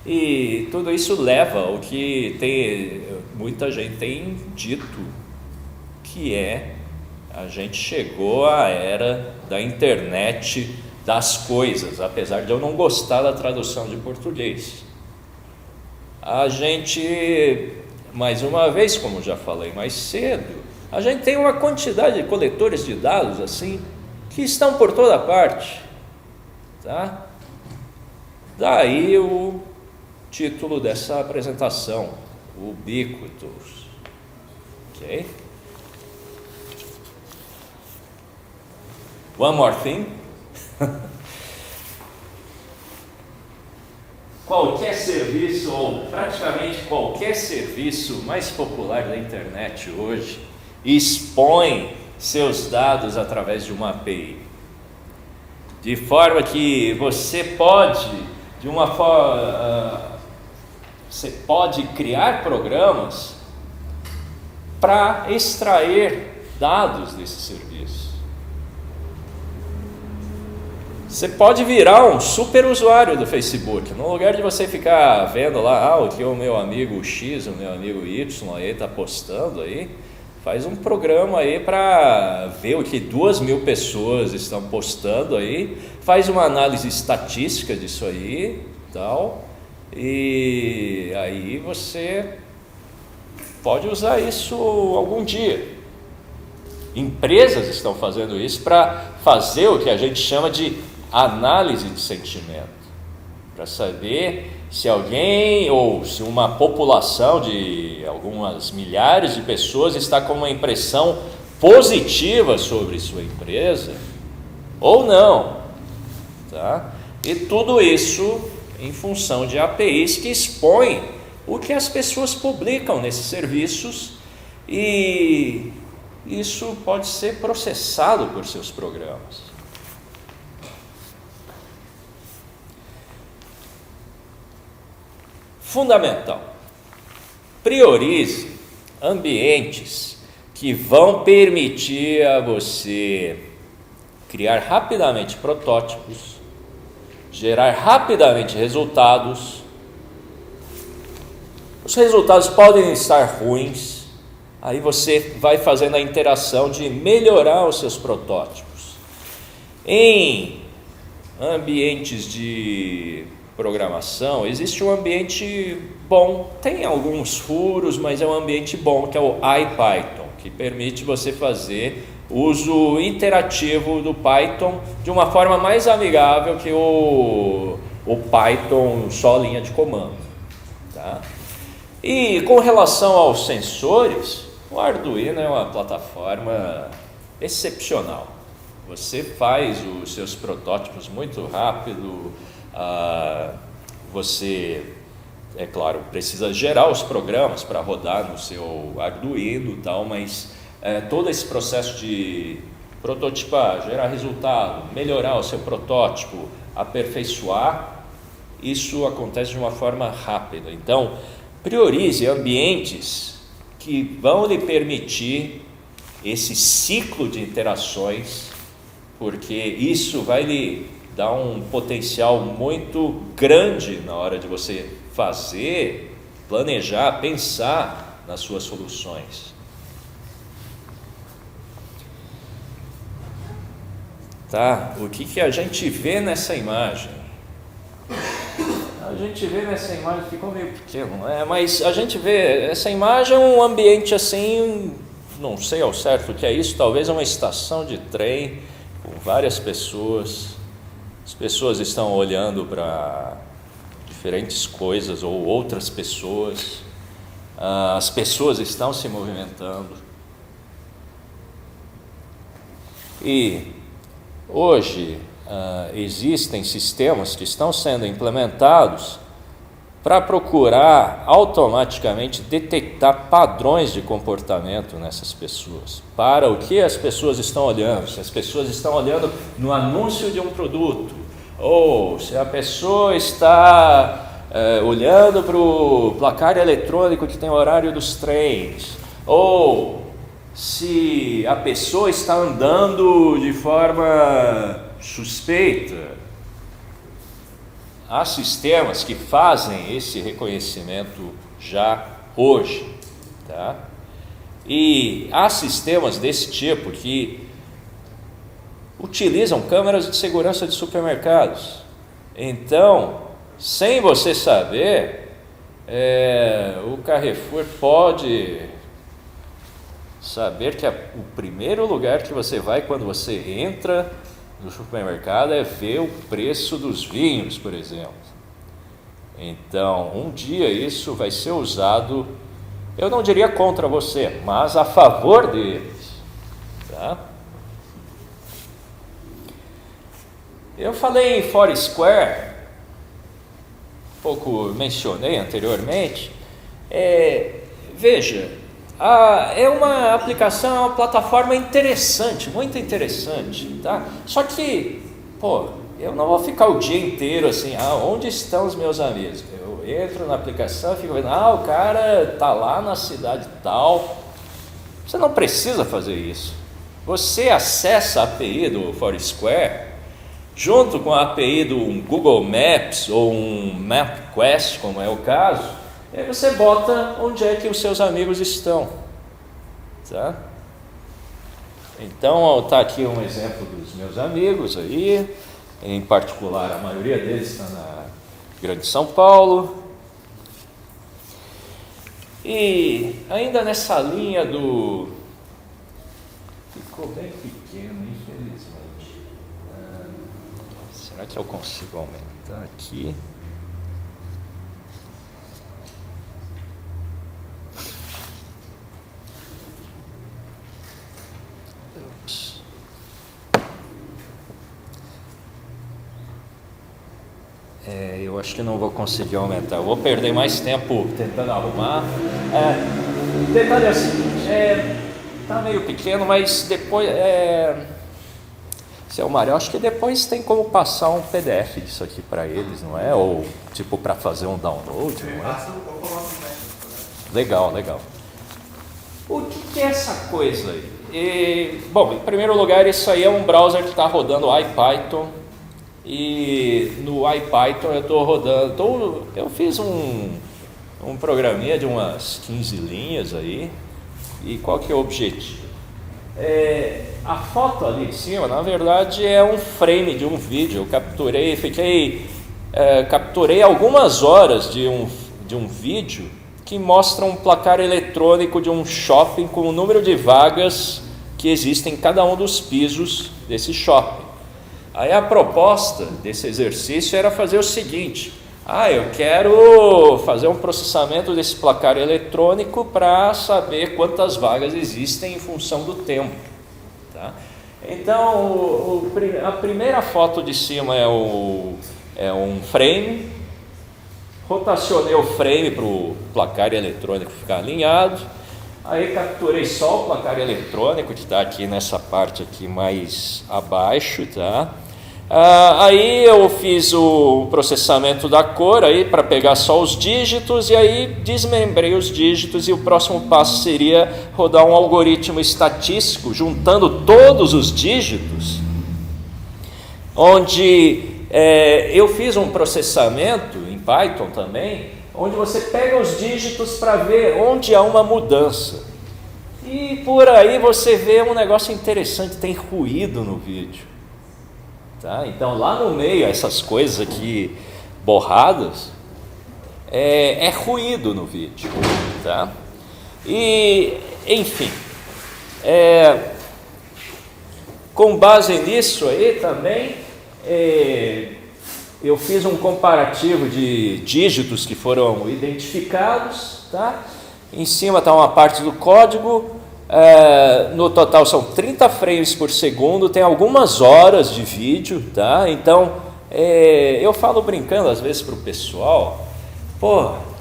Speaker 1: E tudo isso leva ao que muita gente tem dito, que a gente chegou à era da internet das coisas, apesar de eu não gostar da tradução de português. A gente, mais uma vez, como já falei mais cedo, a gente tem uma quantidade de coletores de dados assim, que estão por toda parte, tá? Daí o título dessa apresentação, Ubiquitous, ok? One more thing. Qualquer serviço, ou praticamente qualquer serviço mais popular da internet hoje, expõe seus dados através de uma API. De forma que você pode, você pode criar programas para extrair dados desse serviço. Você pode virar um super usuário do Facebook. No lugar de você ficar vendo lá, o que o meu amigo X, o meu amigo Y aí está postando aí, faz um programa aí para ver o que 2.000 pessoas estão postando aí, faz uma análise estatística disso aí, tal, e aí você pode usar isso algum dia. Empresas estão fazendo isso para fazer o que a gente chama de análise de sentimento, para saber se alguém ou se uma população de algumas milhares de pessoas está com uma impressão positiva sobre sua empresa ou não, tá? E tudo isso em função de APIs que expõem o que as pessoas publicam nesses serviços, e isso pode ser processado por seus programas. Fundamental: priorize ambientes que vão permitir a você criar rapidamente protótipos, gerar rapidamente resultados. Os resultados podem estar ruins, aí você vai fazendo a interação de melhorar os seus protótipos. Em ambientes de programação, existe um ambiente bom, tem alguns furos, mas é um ambiente bom, que é o IPython, que permite você fazer uso interativo do Python de uma forma mais amigável que o Python só linha de comando, tá? E com relação aos sensores, o Arduino é uma plataforma excepcional. Você faz os seus protótipos muito rápido, você, é claro, precisa gerar os programas para rodar no seu Arduino e tal, mas todo esse processo de prototipar, gerar resultado, melhorar o seu protótipo, aperfeiçoar, isso acontece de uma forma rápida. Então, priorize ambientes que vão lhe permitir esse ciclo de interações, porque isso vai lhe dar um potencial muito grande na hora de você fazer, planejar, pensar nas suas soluções. Tá? O que a gente vê nessa imagem? A gente vê nessa imagem, ficou meio pequeno, não é? Mas a gente vê, essa imagem é um ambiente assim, não sei ao certo o que é isso, talvez é uma estação de trem com várias pessoas. As pessoas estão olhando para diferentes coisas ou outras pessoas. As pessoas estão se movimentando. E hoje existem sistemas que estão sendo implementados para procurar automaticamente detectar padrões de comportamento nessas pessoas. Para o que as pessoas estão olhando, se as pessoas estão olhando no anúncio de um produto, ou se a pessoa está olhando para o placar eletrônico que tem o horário dos trens, ou se a pessoa está andando de forma suspeita. Há sistemas que fazem esse reconhecimento já hoje, tá? E há sistemas desse tipo que utilizam câmeras de segurança de supermercados. Então, sem você saber, o Carrefour pode saber que o primeiro lugar que você vai quando você entra no supermercado é ver o preço dos vinhos, por exemplo. Então, um dia isso vai ser usado, eu não diria contra você, mas a favor deles, tá? Eu falei em Foursquare, um pouco mencionei anteriormente. Veja, é uma aplicação, é uma plataforma interessante, muito interessante, tá? Só que, eu não vou ficar o dia inteiro assim, onde estão os meus amigos? Eu entro na aplicação e fico vendo, o cara tá lá na cidade tal. Você não precisa fazer isso. Você acessa a API do Foursquare, junto com a API do Google Maps ou um MapQuest, como é o caso, e aí você bota onde é que os seus amigos estão, tá? Então, está aqui um exemplo dos meus amigos aí, em particular a maioria deles está na Grande São Paulo. E ainda nessa linha ficou bem pequeno, infelizmente. Será que eu consigo aumentar aqui? acho que não vou conseguir aumentar. Eu vou perder mais tempo tentando arrumar. O detalhe é o seguinte, tá meio pequeno, mas depois... Seu Mário, eu acho que depois tem como passar um PDF disso aqui para eles, não é? Ou tipo para fazer um download, não é? Legal, legal. O que é essa coisa aí? Bom, em primeiro lugar, isso aí é um browser que está rodando IPython. E no IPython eu estou rodando... eu fiz um programinha de umas 15 linhas aí. E qual que é o objetivo? A foto ali em cima, na verdade, é um frame de um vídeo. Eu capturei algumas horas de um vídeo que mostra um placar eletrônico de um shopping com o número de vagas que existem em cada um dos pisos desse shopping. Aí a proposta desse exercício era fazer o seguinte: eu quero fazer um processamento desse placar eletrônico para saber quantas vagas existem em função do tempo. Tá? Então, a primeira foto de cima é um frame. Rotacionei o frame para o placar eletrônico ficar alinhado. Aí capturei só o placar eletrônico, que está aqui nessa parte aqui mais abaixo, tá? Aí eu fiz o processamento da cor aí para pegar só os dígitos, e aí desmembrei os dígitos, e o próximo passo seria rodar um algoritmo estatístico juntando todos os dígitos, onde eu fiz um processamento em Python também, onde você pega os dígitos para ver onde há uma mudança. E por aí você vê um negócio interessante, tem ruído no vídeo. Tá? Então lá no meio, essas coisas aqui borradas, é ruído no vídeo. Tá? E, enfim, com base nisso aí também, eu fiz um comparativo de dígitos que foram identificados. Tá? Em cima está uma parte do código. No total são 30 frames por segundo, tem algumas horas de vídeo, tá? Então, eu falo brincando às vezes para o pessoal,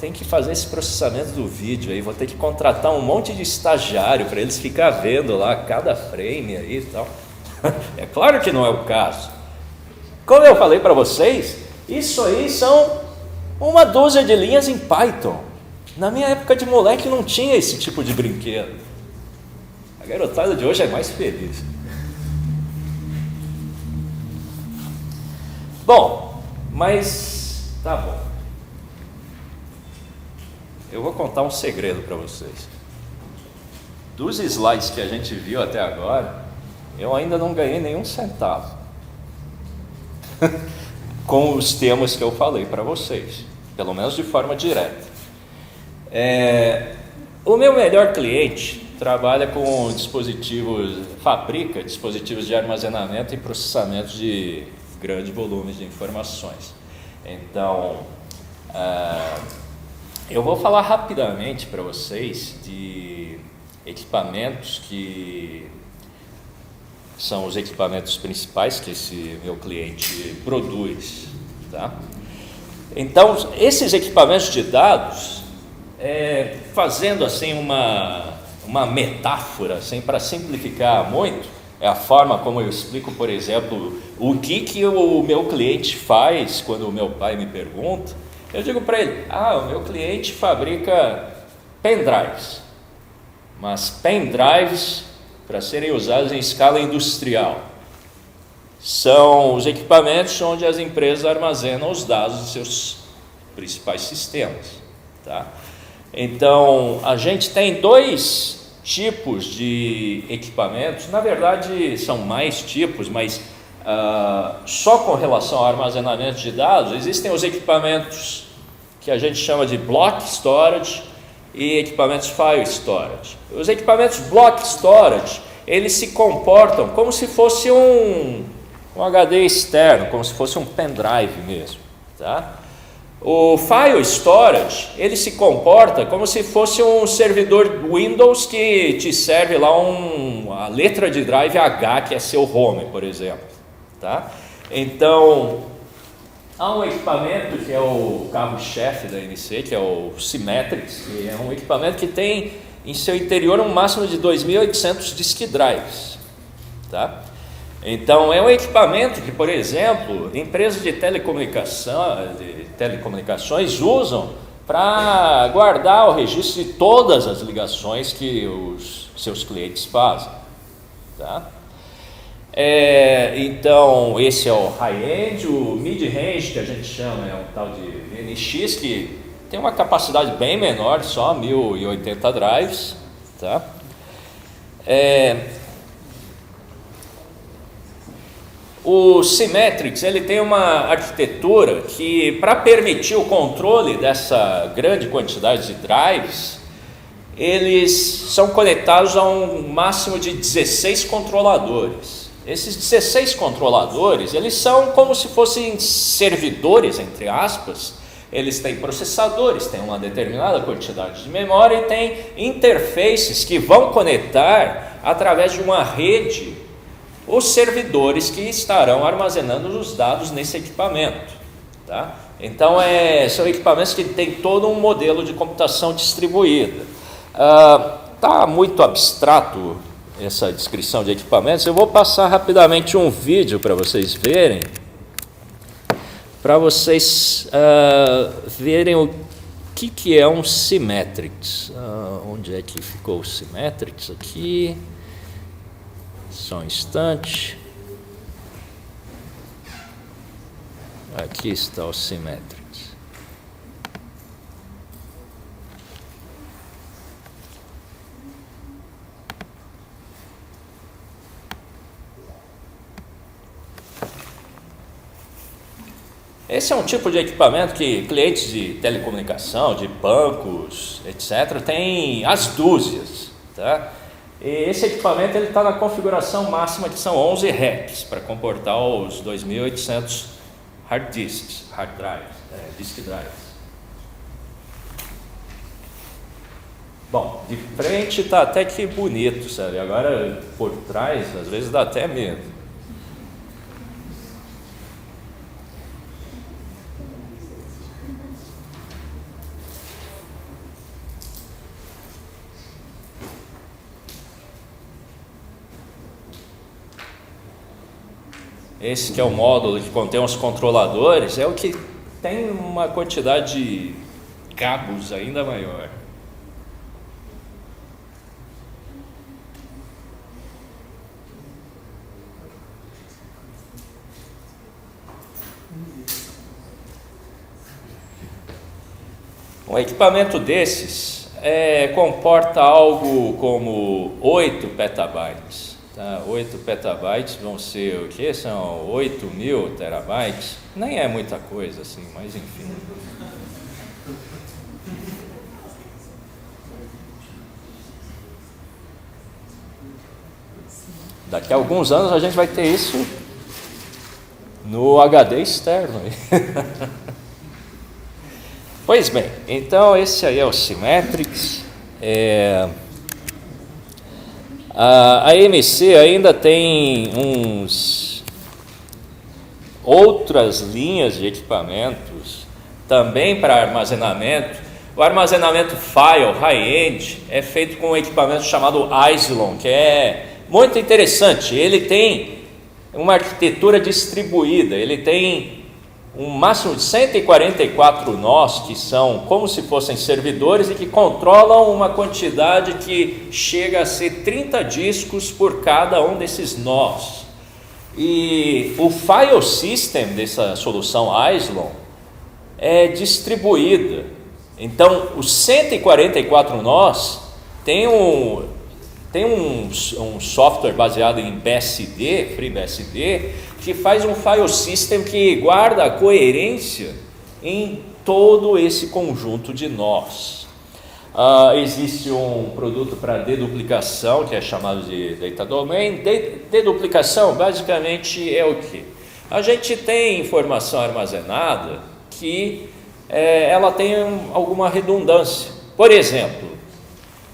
Speaker 1: tem que fazer esse processamento do vídeo aí, vou ter que contratar um monte de estagiário para eles ficar vendo lá cada frame aí e tal. É claro que não é o caso. Como eu falei para vocês, isso aí são uma dúzia de linhas em Python. Na minha época de moleque não tinha esse tipo de brinquedo. A garotada de hoje é mais feliz. Bom, mas tá bom. Eu vou contar um segredo para vocês. Dos slides que a gente viu até agora, eu ainda não ganhei nenhum centavo com os temas que eu falei para vocês, pelo menos de forma direta. O meu melhor cliente trabalha com fabrica dispositivos de armazenamento e processamento de grandes volumes de informações. Então, eu vou falar rapidamente para vocês de equipamentos que são os equipamentos principais que esse meu cliente produz. Tá? Então, esses equipamentos de dados, fazendo assim uma metáfora, assim, para simplificar muito, é a forma como eu explico, por exemplo, o que o meu cliente faz quando o meu pai me pergunta. Eu digo para ele: o meu cliente fabrica pendrives, mas pendrives para serem usados em escala industrial. São os equipamentos onde as empresas armazenam os dados dos seus principais sistemas. Tá? Então, a gente tem dois tipos de equipamentos. Na verdade, são mais tipos, mas só com relação ao armazenamento de dados, existem os equipamentos que a gente chama de block storage e equipamentos file storage. Os equipamentos block storage, eles se comportam como se fosse um HD externo, como se fosse um pendrive mesmo. Tá? O file storage, ele se comporta como se fosse um servidor Windows que te serve lá a letra de drive H, que é seu home, por exemplo. Tá? Então, Há um equipamento que é o carro-chefe da NC, que é o Symmetrix, que é um equipamento que tem em seu interior um máximo de 2.800 disk drives. Tá? Então, é um equipamento que, por exemplo, empresas de telecomunicações usam para guardar o registro de todas as ligações que os seus clientes fazem. Tá? Então, esse é o high-end. O mid-range, que a gente chama, é um tal de NX, que tem uma capacidade bem menor, só 1080 drives. Tá? O Symmetrix, ele tem uma arquitetura que, para permitir o controle dessa grande quantidade de drives, eles são conectados a um máximo de 16 controladores. Esses 16 controladores, eles são como se fossem servidores, entre aspas. Eles têm processadores, têm uma determinada quantidade de memória e têm interfaces que vão conectar através de uma rede os servidores que estarão armazenando os dados nesse equipamento. Tá? Então, são equipamentos que têm todo um modelo de computação distribuída. Está muito abstrato essa descrição de equipamentos. Eu vou passar rapidamente um vídeo para vocês verem, para vocês verem o que é um Symmetrix. Onde é que ficou o Symmetrix? Aqui. Só um instante. Aqui está o Symmetrix. Esse é um tipo de equipamento que clientes de telecomunicação, de bancos, etc., têm às dúzias. Tá? E esse equipamento está na configuração máxima, que são 11 racks, para comportar os 2.800 hard disks, disk drives. Bom, de frente está até que bonito, sabe? Agora, por trás, às vezes dá até medo. Esse que é o módulo que contém os controladores, é o que tem uma quantidade de cabos ainda maior. Um equipamento desses comporta algo como 8 petabytes. Tá? 8 petabytes vão ser o que? São 8.000 terabytes. Nem é muita coisa assim, mas enfim. Daqui a alguns anos a gente vai ter isso no HD externo. Pois bem, então esse aí é o Symmetrix. A AMC ainda tem outras linhas de equipamentos também para armazenamento. O armazenamento file high-end é feito com um equipamento chamado Isilon, que é muito interessante. Ele tem uma arquitetura distribuída, ele tem um máximo de 144 nós, que são como se fossem servidores e que controlam uma quantidade que chega a ser 30 discos por cada um desses nós. E o file system dessa solução Isilon é distribuída. Então, os 144 nós tem um software baseado em BSD, FreeBSD, que faz um file system que guarda a coerência em todo esse conjunto de nós. Existe um produto para deduplicação, que é chamado de Data Domain. Deduplicação basicamente é o quê? A gente tem informação armazenada que ela tem alguma redundância. Por exemplo,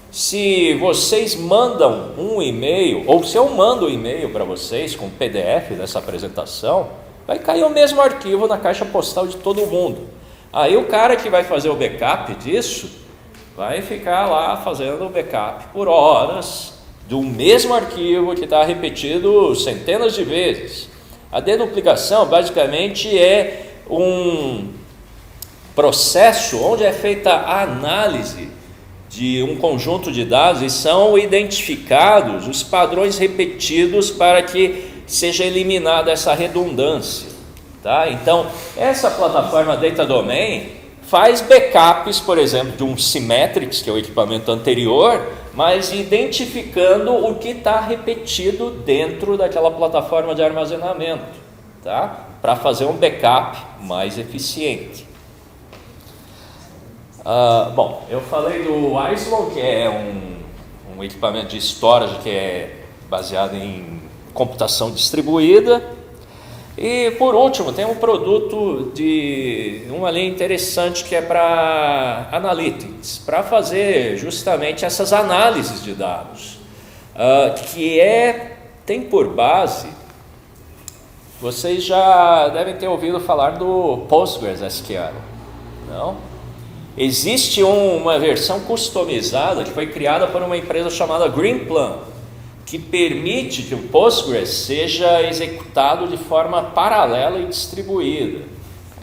Speaker 1: se vocês mandam um e-mail, ou se eu mando um e-mail para vocês com PDF dessa apresentação, vai cair o mesmo arquivo na caixa postal de todo mundo. Aí o cara que vai fazer o backup disso vai ficar lá fazendo o backup por horas do mesmo arquivo que está repetido centenas de vezes. A deduplicação basicamente é um processo onde é feita a análise de um conjunto de dados e são identificados os padrões repetidos para que seja eliminada essa redundância. Tá? Então, essa plataforma Data Domain faz backups, por exemplo, de um Symmetrix, que é o equipamento anterior, mas identificando o que está repetido dentro daquela plataforma de armazenamento, tá? Para fazer um backup mais eficiente. Bom, eu falei do Isilon, que é um equipamento de storage que é baseado em computação distribuída. E por último, tem um produto de uma linha interessante que é para Analytics, para fazer justamente essas análises de dados, que tem por base, vocês já devem ter ouvido falar do PostgreSQL, não? Existe uma versão customizada que foi criada por uma empresa chamada Greenplum, que permite que o Postgres seja executado de forma paralela e distribuída.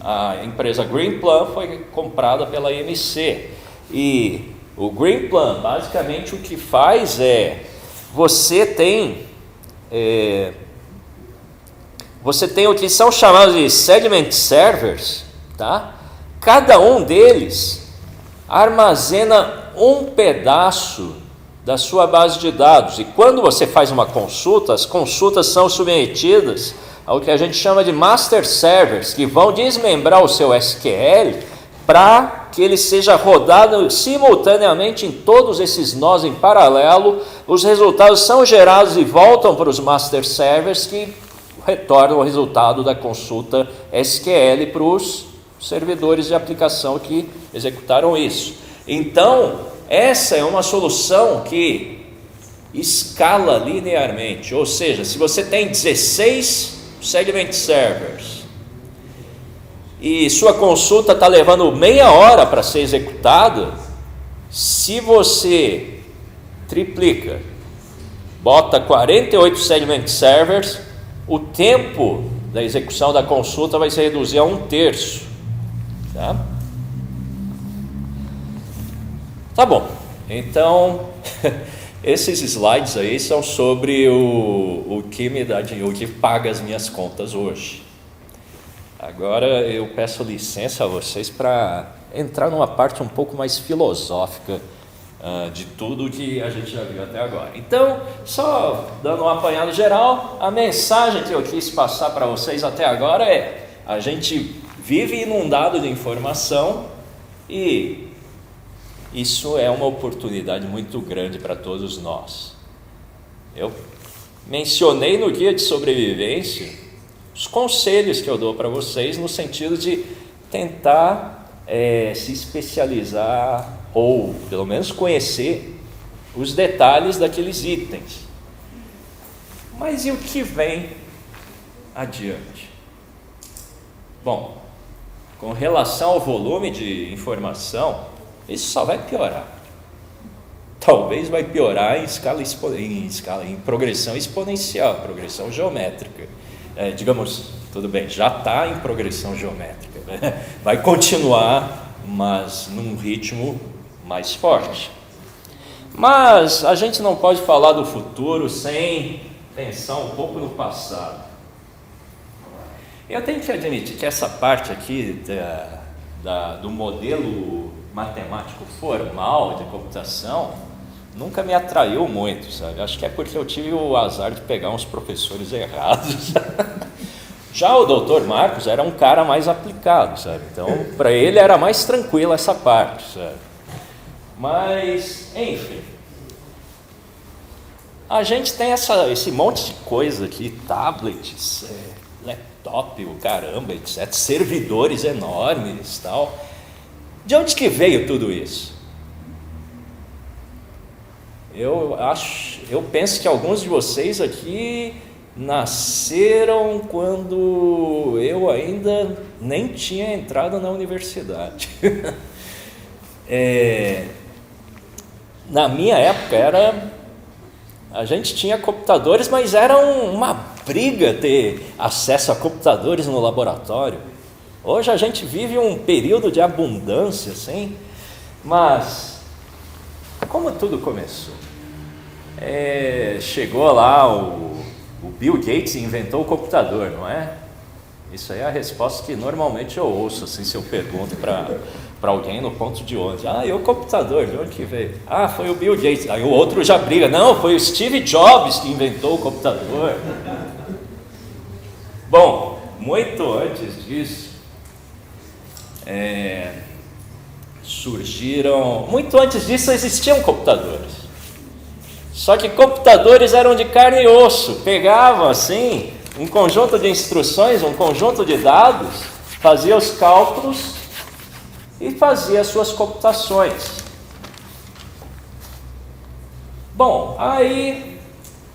Speaker 1: A empresa Greenplum foi comprada pela IMC. E o Greenplum, basicamente, o que faz é, você tem o que são chamados de segment servers, tá? Cada um deles armazena um pedaço da sua base de dados, e quando você faz uma consulta, as consultas são submetidas ao que a gente chama de master servers, que vão desmembrar o seu SQL para que ele seja rodado simultaneamente em todos esses nós em paralelo. Os resultados são gerados e voltam para os master servers, que retornam o resultado da consulta SQL para os servidores de aplicação que executaram isso. Então, essa é uma solução que escala linearmente, ou seja, se você tem 16 segment servers e sua consulta está levando meia hora para ser executada, se você triplica, bota 48 segment servers, o tempo da execução da consulta vai se reduzir a 1/3, tá? Tá bom, então esses slides aí são sobre o que me dá dinheiro, o que paga as minhas contas hoje. Agora eu peço licença a vocês para entrar numa parte um pouco mais filosófica de tudo que a gente já viu até agora. Então, só dando um apanhado geral, a mensagem que eu quis passar para vocês até agora é: a gente vive inundado de informação e isso é uma oportunidade muito grande para todos nós. Eu mencionei no guia de sobrevivência os conselhos que eu dou para vocês no sentido de tentar se especializar ou pelo menos conhecer os detalhes daqueles itens. Mas e o que vem adiante? Bom, com relação ao volume de informação, isso só vai piorar. Talvez vai piorar em progressão exponencial, progressão geométrica. Digamos, tudo bem, já está em progressão geométrica, né? Vai continuar, mas num ritmo mais forte. Mas a gente não pode falar do futuro sem pensar um pouco no passado. Eu tenho que admitir que essa parte aqui do modelo matemático formal de computação nunca me atraiu muito, sabe? Acho que é porque eu tive o azar de pegar uns professores errados. Já o Dr. Marcos era um cara mais aplicado, sabe? Então, para ele era mais tranquilo essa parte, sabe? Mas, enfim, a gente tem esse monte de coisa aqui, tablets, laptop, o caramba, etc., servidores enormes, tal. De onde que veio tudo isso? Eu penso que alguns de vocês aqui nasceram quando eu ainda nem tinha entrado na universidade. Na minha época a gente tinha computadores, mas era uma briga ter acesso a computadores no laboratório. Hoje a gente vive um período de abundância, assim, mas como tudo começou? Chegou lá o Bill Gates e inventou o computador, não é? Isso aí é a resposta que normalmente eu ouço, assim, se eu pergunto para alguém no ponto de ônibus. E o computador, de onde que veio? Foi o Bill Gates. Aí o outro já briga, não, foi o Steve Jobs que inventou o computador. Bom, muito antes disso, muito antes disso existiam computadores. Só que computadores eram de carne e osso, pegavam assim um conjunto de instruções, um conjunto de dados, fazia os cálculos e fazia as suas computações. Bom, aí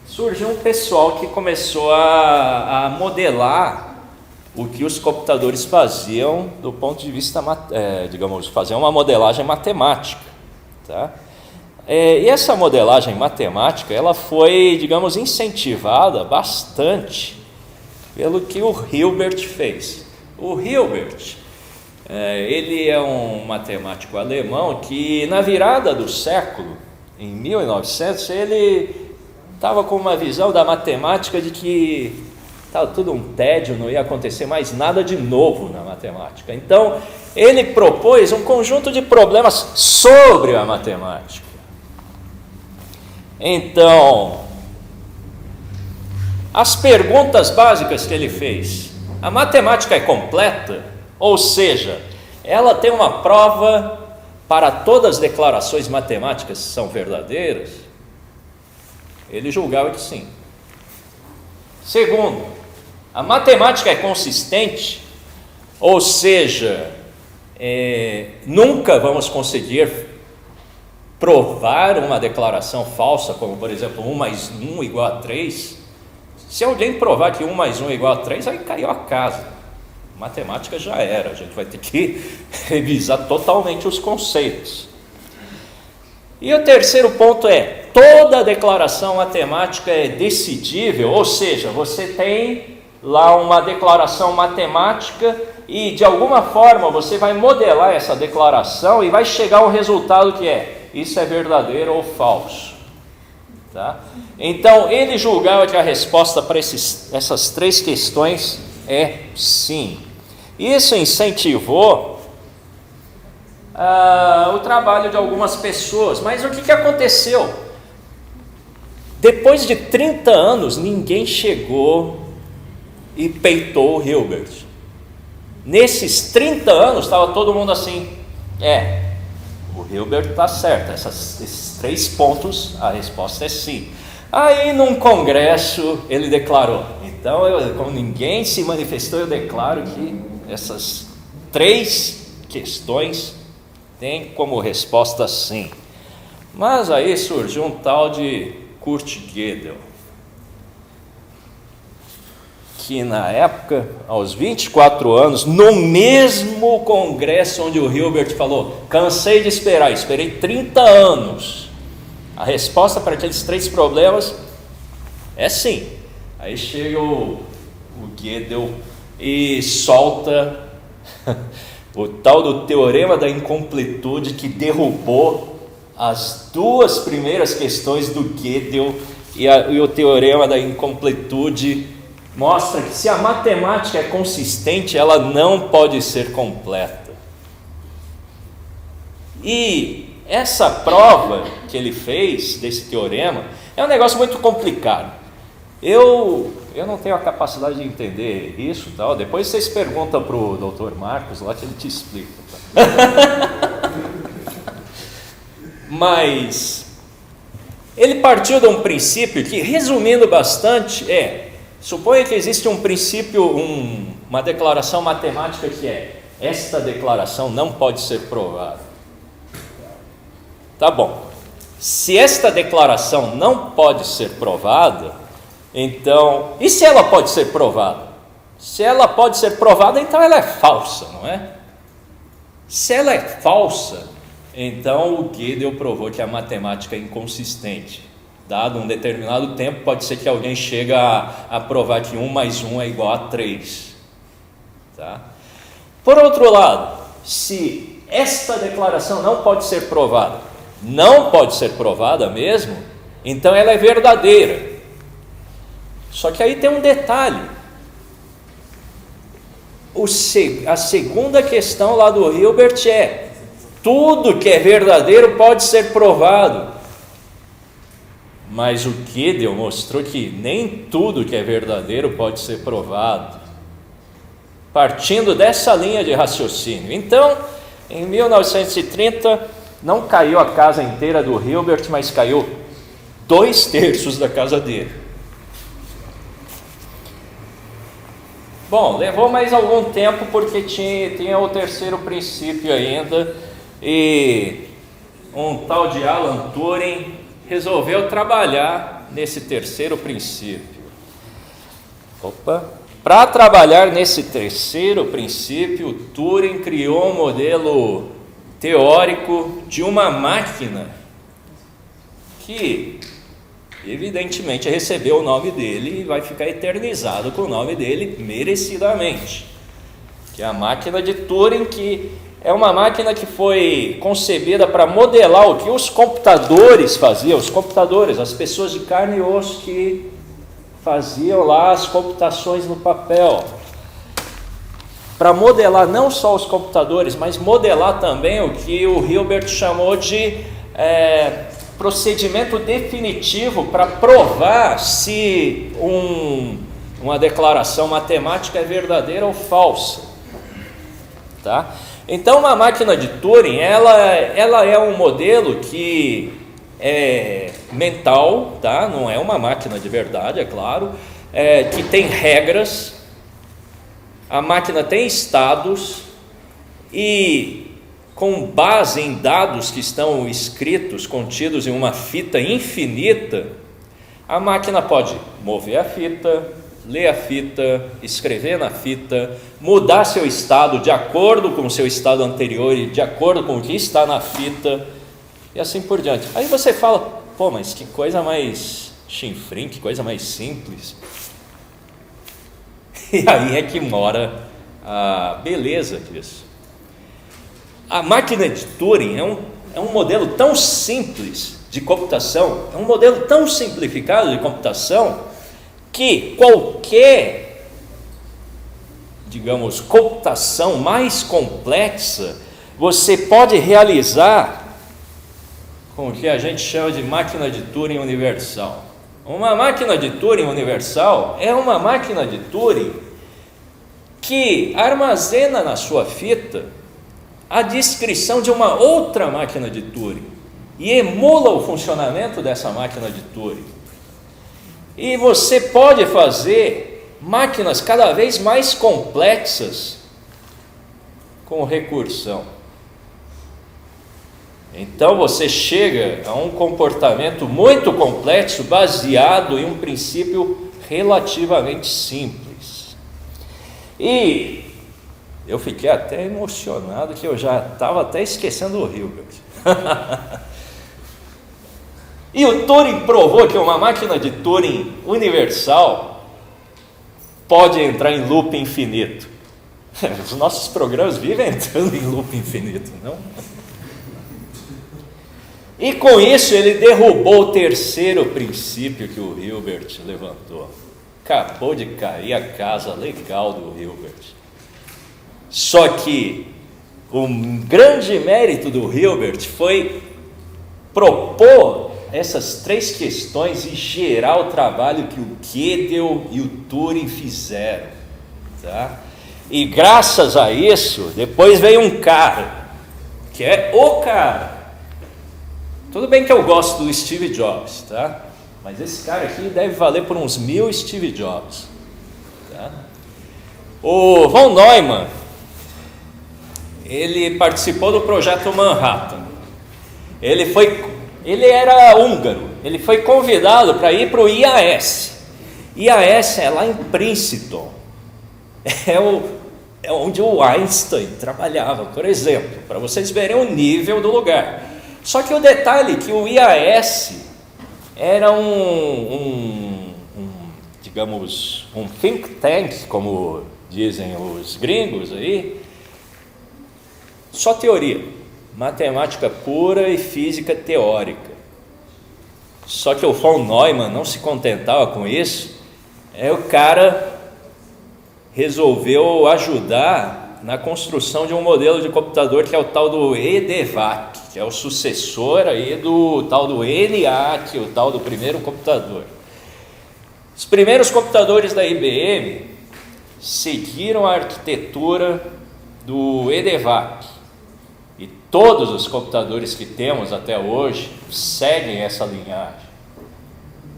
Speaker 1: surgiu um pessoal que começou a modelar o que os computadores faziam do ponto de vista, digamos, fazer uma modelagem matemática, tá? E essa modelagem matemática, ela foi, digamos, incentivada bastante pelo que o Hilbert fez. O Hilbert, ele é um matemático alemão que, na virada do século, em 1900, ele estava com uma visão da matemática de que estava tudo um tédio, não ia acontecer mais nada de novo na matemática. Então, ele propôs um conjunto de problemas sobre a matemática. Então, as perguntas básicas que ele fez: a matemática é completa? Ou seja, ela tem uma prova para todas as declarações matemáticas que são verdadeiras? Ele julgava que sim. Segundo, a matemática é consistente? Ou seja, nunca vamos conseguir provar uma declaração falsa, como por exemplo 1 mais 1 igual a 3. Se alguém provar que 1 mais 1 é igual a 3, aí caiu a casa. Matemática já era, a gente vai ter que revisar totalmente os conceitos. E o terceiro ponto toda declaração matemática é decidível, ou seja, você tem lá uma declaração matemática e de alguma forma você vai modelar essa declaração e vai chegar a um resultado que isso é verdadeiro ou falso, tá? Então ele julgava que a resposta para essas três questões é sim. Isso incentivou o trabalho de algumas pessoas. Mas o que aconteceu? Depois de 30 anos, ninguém chegou e peitou o Hilbert. Nesses 30 anos, estava todo mundo assim, o Hilbert está certo, esses 3 pontos, a resposta é sim. Aí, num congresso, ele declarou, então, como ninguém se manifestou, eu declaro que essas 3 questões têm como resposta sim. Mas aí surgiu um tal de Kurt Gödel, que na época, aos 24 anos, no mesmo congresso onde o Hilbert falou, cansei de esperar, esperei 30 anos, a resposta para aqueles 3 problemas é sim. Aí chega o Gödel e solta o tal do teorema da incompletude, que derrubou as 2 primeiras questões do Gödel, e o teorema da incompletude mostra que se a matemática é consistente, ela não pode ser completa. E essa prova que ele fez desse teorema é um negócio muito complicado. Eu não tenho a capacidade de entender isso, tal. Depois vocês perguntam para o Dr. Marcos lá que ele te explica. Tá? Mas ele partiu de um princípio que, resumindo bastante, suponha que existe um princípio, uma declaração matemática que esta declaração não pode ser provada. Tá bom. Se esta declaração não pode ser provada, Então, e se ela pode ser provada? Se ela pode ser provada, então ela é falsa, não é? Se ela é falsa, então o Gödel provou que a matemática é inconsistente. Dado um determinado tempo, pode ser que alguém chegue a provar que 1 mais 1 é igual a 3. Tá? Por outro lado, se esta declaração não pode ser provada, não pode ser provada mesmo, então ela é verdadeira. Só que aí tem um detalhe. A segunda questão lá do Hilbert é: tudo que é verdadeiro pode ser provado. Mas o Gödel mostrou que nem tudo que é verdadeiro pode ser provado. Partindo dessa linha de raciocínio. Então, em 1930, não caiu a casa inteira do Hilbert, mas caiu 2/3 da casa dele. Bom, levou mais algum tempo porque tinha o terceiro princípio ainda, e um tal de Alan Turing resolveu trabalhar nesse terceiro princípio. Para trabalhar nesse terceiro princípio, Turing criou um modelo teórico de uma máquina que evidentemente recebeu o nome dele e vai ficar eternizado com o nome dele merecidamente, que é a máquina de Turing, que é uma máquina que foi concebida para modelar o que os computadores faziam, os computadores, as pessoas de carne e osso que faziam lá as computações no papel, para modelar não só os computadores, mas modelar também o que o Hilbert chamou de procedimento definitivo para provar se uma declaração matemática é verdadeira ou falsa. Tá? Então, uma máquina de Turing, ela é um modelo que é mental, tá? Não é uma máquina de verdade, é claro, que tem regras, a máquina tem estados, e com base em dados que estão escritos, contidos em uma fita infinita, a máquina pode mover a fita, ler a fita, escrever na fita, mudar seu estado de acordo com o seu estado anterior e de acordo com o que está na fita, e assim por diante. Aí você fala: pô, mas que coisa mais chinfrim, que coisa mais simples. E aí é que mora a beleza disso. A máquina de Turing é um modelo tão simples de computação, é um modelo tão simplificado de computação, que qualquer, digamos, computação mais complexa, você pode realizar com o que a gente chama de máquina de Turing universal. Uma máquina de Turing universal é uma máquina de Turing que armazena na sua fita a descrição de uma outra máquina de Turing e emula o funcionamento dessa máquina de Turing. E você pode fazer máquinas cada vez mais complexas com recursão. Então você chega a um comportamento muito complexo baseado em um princípio relativamente simples. E eu fiquei até emocionado que eu já estava até esquecendo o Hilbert. E o Turing provou que uma máquina de Turing universal pode entrar em loop infinito. Os nossos programas vivem entrando em loop infinito, não? E com isso ele derrubou o terceiro princípio que o Hilbert levantou. Acabou de cair a casa legal do Hilbert. Só que o grande mérito do Hilbert foi propor essas três questões e gerar o trabalho que o Gödel e o Turing fizeram, tá? E graças a isso, depois veio um cara, que é o cara. Tudo bem que eu gosto do Steve Jobs, tá? Mas esse cara aqui deve valer por uns 1000 Steve Jobs, tá? O von Neumann, ele participou do projeto Manhattan. Ele era húngaro, ele foi convidado para ir para o IAS. IAS é lá em Princeton, é onde o Einstein trabalhava, por exemplo, para vocês verem o nível do lugar. Só que o detalhe é que o IAS era digamos, um think tank, como dizem os gringos aí, só teoria, matemática pura e física teórica. Só que o von Neumann não se contentava com isso, o cara resolveu ajudar na construção de um modelo de computador que é o tal do EDVAC, que é o sucessor aí do tal do ENIAC, o tal do primeiro computador. Os primeiros computadores da IBM seguiram a arquitetura do EDVAC, e todos os computadores que temos até hoje seguem essa linhagem.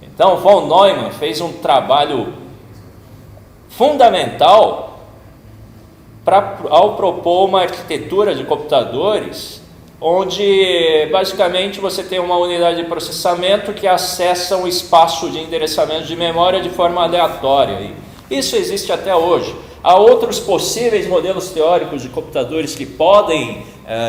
Speaker 1: Então, von Neumann fez um trabalho fundamental ao propor uma arquitetura de computadores onde basicamente você tem uma unidade de processamento que acessa um espaço de endereçamento de memória de forma aleatória. Isso existe até hoje. Há outros possíveis modelos teóricos de computadores que podem,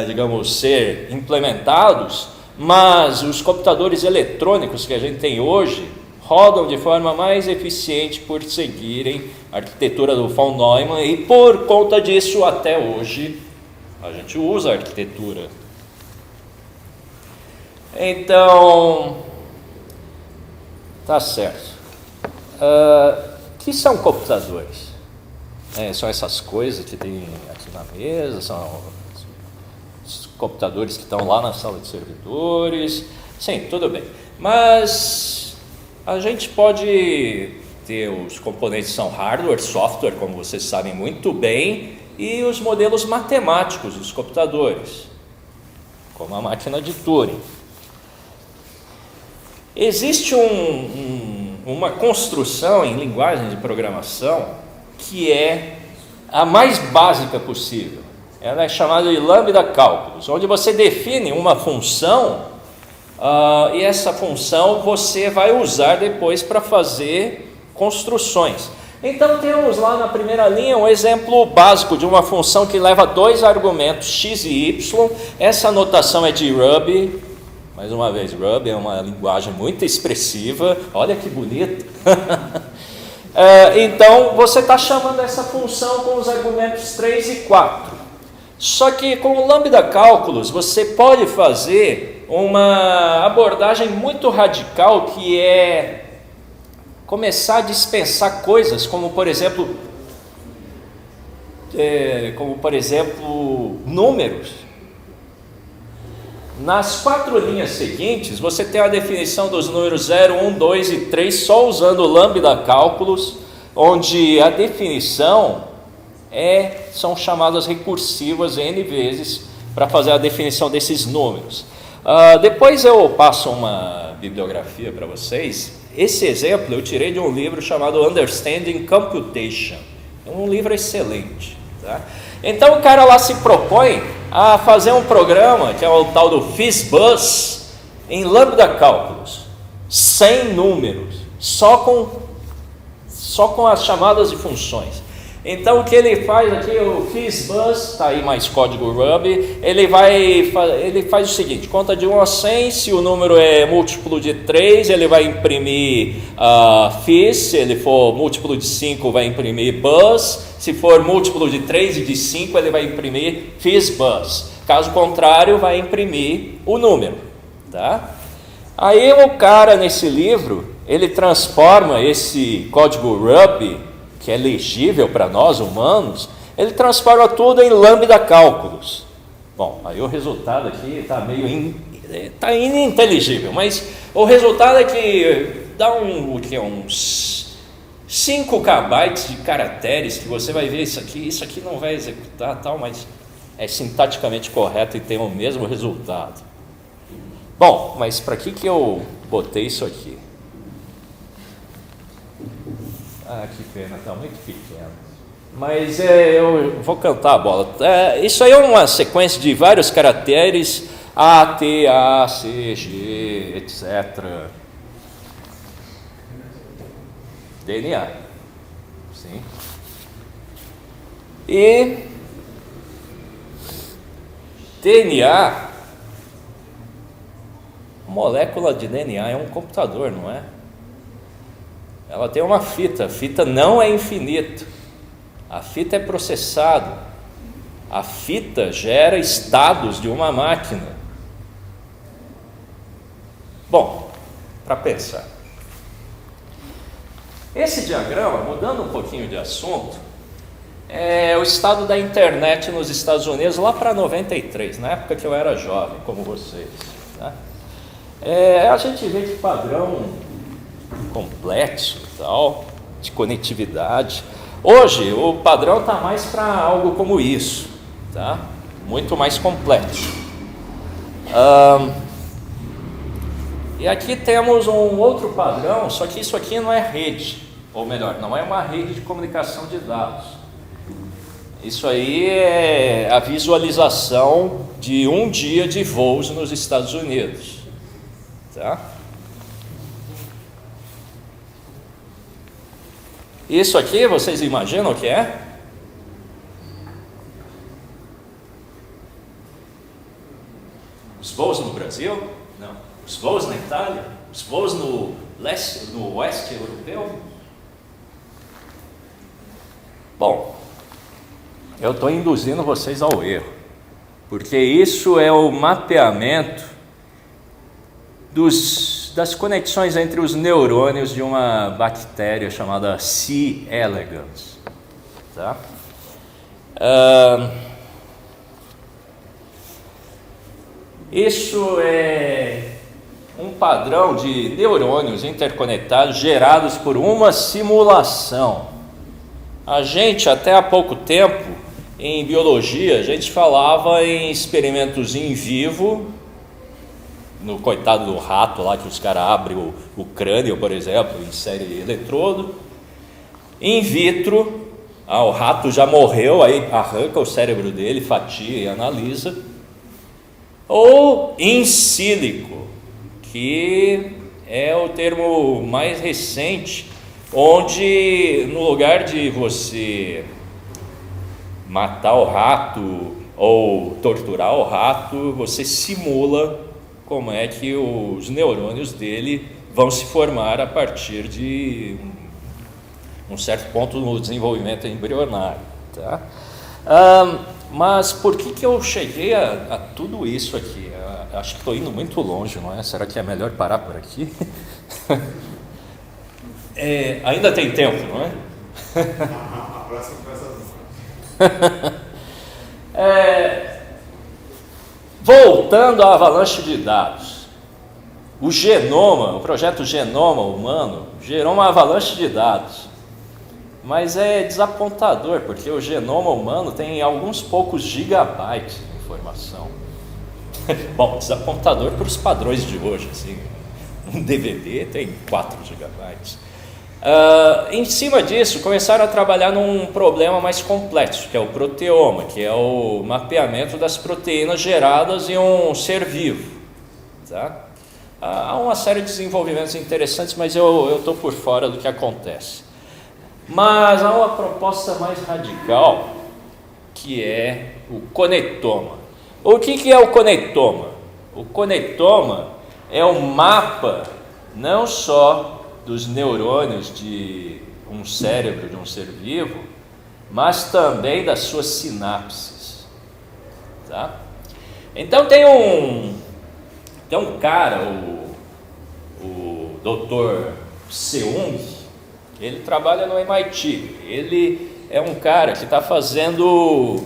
Speaker 1: digamos, ser implementados, mas os computadores eletrônicos que a gente tem hoje rodam de forma mais eficiente por seguirem a arquitetura do von Neumann, e por conta disso até hoje a gente usa a arquitetura. Então, tá certo. O que são computadores? São essas coisas que tem aqui na mesa, são os computadores que estão lá na sala de servidores. Sim, tudo bem. Mas a gente pode ter os componentes que são hardware, software, como vocês sabem muito bem, e os modelos matemáticos dos computadores, como a máquina de Turing. Existe uma construção em linguagem de programação que é a mais básica possível. Ela é chamada de lambda cálculos, onde você define uma função e essa função você vai usar depois para fazer construções. Então temos lá na primeira linha um exemplo básico de uma função que leva dois argumentos, x e y. Essa notação é de Ruby. Mais uma vez, Ruby é uma linguagem muito expressiva, olha que bonito. Então, você está chamando essa função com os argumentos 3 e 4. Só que com o lambda cálculos, você pode fazer uma abordagem muito radical, que é começar a dispensar coisas, como por exemplo, números. Nas 4 linhas seguintes, você tem a definição dos números 0, 1, 2 e 3, só usando o lambda cálculos, onde a definição são chamadas recursivas N vezes para fazer a definição desses números. Depois eu passo uma bibliografia para vocês. Esse exemplo eu tirei de um livro chamado Understanding Computation. É um livro excelente, tá? Então o cara lá se propõe a fazer um programa que é o tal do FizzBuzz em lambda cálculos, sem números, só com as chamadas de funções. Então o que ele faz aqui, o FizzBuzz, está aí mais código Ruby, ele faz o seguinte: conta de 1 a 100, se o número é múltiplo de 3, ele vai imprimir fizz, se ele for múltiplo de 5, vai imprimir buzz, se for múltiplo de 3 e de 5, ele vai imprimir FizzBuzz, caso contrário, vai imprimir o número, tá? Aí o cara nesse livro, ele transforma esse código Ruby, que é legível para nós humanos, ele transforma tudo em lambda cálculos. Bom, aí o resultado aqui está meio ininteligível, mas o resultado é que dá uns 5 KB de caracteres, que você vai ver isso aqui não vai executar, tal, mas é sintaticamente correto e tem o mesmo resultado. Bom, mas para que eu botei isso aqui? Que pena, está muito pequeno. Mas eu vou cantar a bola. Isso aí é uma sequência de vários caracteres, A, T, A, C, G, etc. DNA. Sim. E DNA, molécula de DNA é um computador, não é? Ela tem uma fita, a fita não é infinita, a fita é processada, a fita gera estados de uma máquina. Bom, para pensar, esse diagrama, mudando um pouquinho de assunto, é o estado da internet nos Estados Unidos lá para 93, na época que eu era jovem, como vocês. Né? A gente vê que padrão complexo e tal, de conectividade. Hoje, o padrão está mais para algo como isso, tá? Muito mais complexo. E aqui temos um outro padrão, só que isso aqui não é rede, ou melhor, não é uma rede de comunicação de dados. Isso aí é a visualização de um dia de voos nos Estados Unidos, tá? Isso aqui, vocês imaginam o que é? Os voos no Brasil? Não. Os voos na Itália? Os voos no oeste europeu? Bom, eu estou induzindo vocês ao erro, porque isso é o mapeamento das conexões entre os neurônios de uma bactéria chamada C. elegans. Tá? Isso é um padrão de neurônios interconectados gerados por uma simulação. A gente, até há pouco tempo, em biologia, a gente falava em experimentos in vivo, no coitado do rato lá, que os caras abrem o crânio, por exemplo, inserem eletrodo. In vitro, o rato já morreu, aí arranca o cérebro dele, fatia e analisa. Ou in silico, que é o termo mais recente, onde no lugar de você matar o rato ou torturar o rato, você simula como é que os neurônios dele vão se formar a partir de um certo ponto no desenvolvimento embrionário. Tá? Mas por que eu cheguei a tudo isso aqui? Acho que estou indo muito longe, não é? Será que é melhor parar por aqui? Ainda tem tempo, não é?
Speaker 3: A próxima começa.
Speaker 1: Voltando à avalanche de dados, o projeto Genoma Humano gerou uma avalanche de dados, mas é desapontador, porque o genoma humano tem alguns poucos gigabytes de informação. Bom, desapontador para os padrões de hoje, assim, um DVD tem 4 gigabytes. Em cima disso, começaram a trabalhar num problema mais complexo, que é o proteoma, que é o mapeamento das proteínas geradas em um ser vivo. Tá? Há uma série de desenvolvimentos interessantes, mas eu estou por fora do que acontece. Mas há uma proposta mais radical, que é o conectoma. O que é o conectoma? O conectoma é um mapa não só dos neurônios de um cérebro de um ser vivo, mas também das suas sinapses. Tá? Então tem um cara, o Dr. Seung, ele trabalha no MIT. Ele é um cara que está fazendo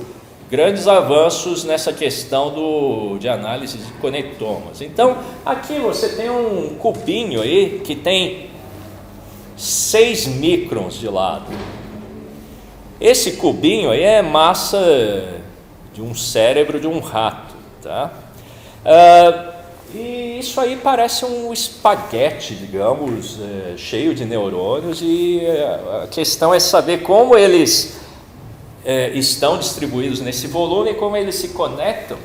Speaker 1: grandes avanços nessa questão de análise de conectomas. Então, aqui você tem um cubinho aí que tem 6 microns de lado. Esse cubinho aí é massa de um cérebro de um rato, tá? E isso aí parece um espaguete, digamos, cheio de neurônios, e a questão é saber como eles estão distribuídos nesse volume e como eles se conectam.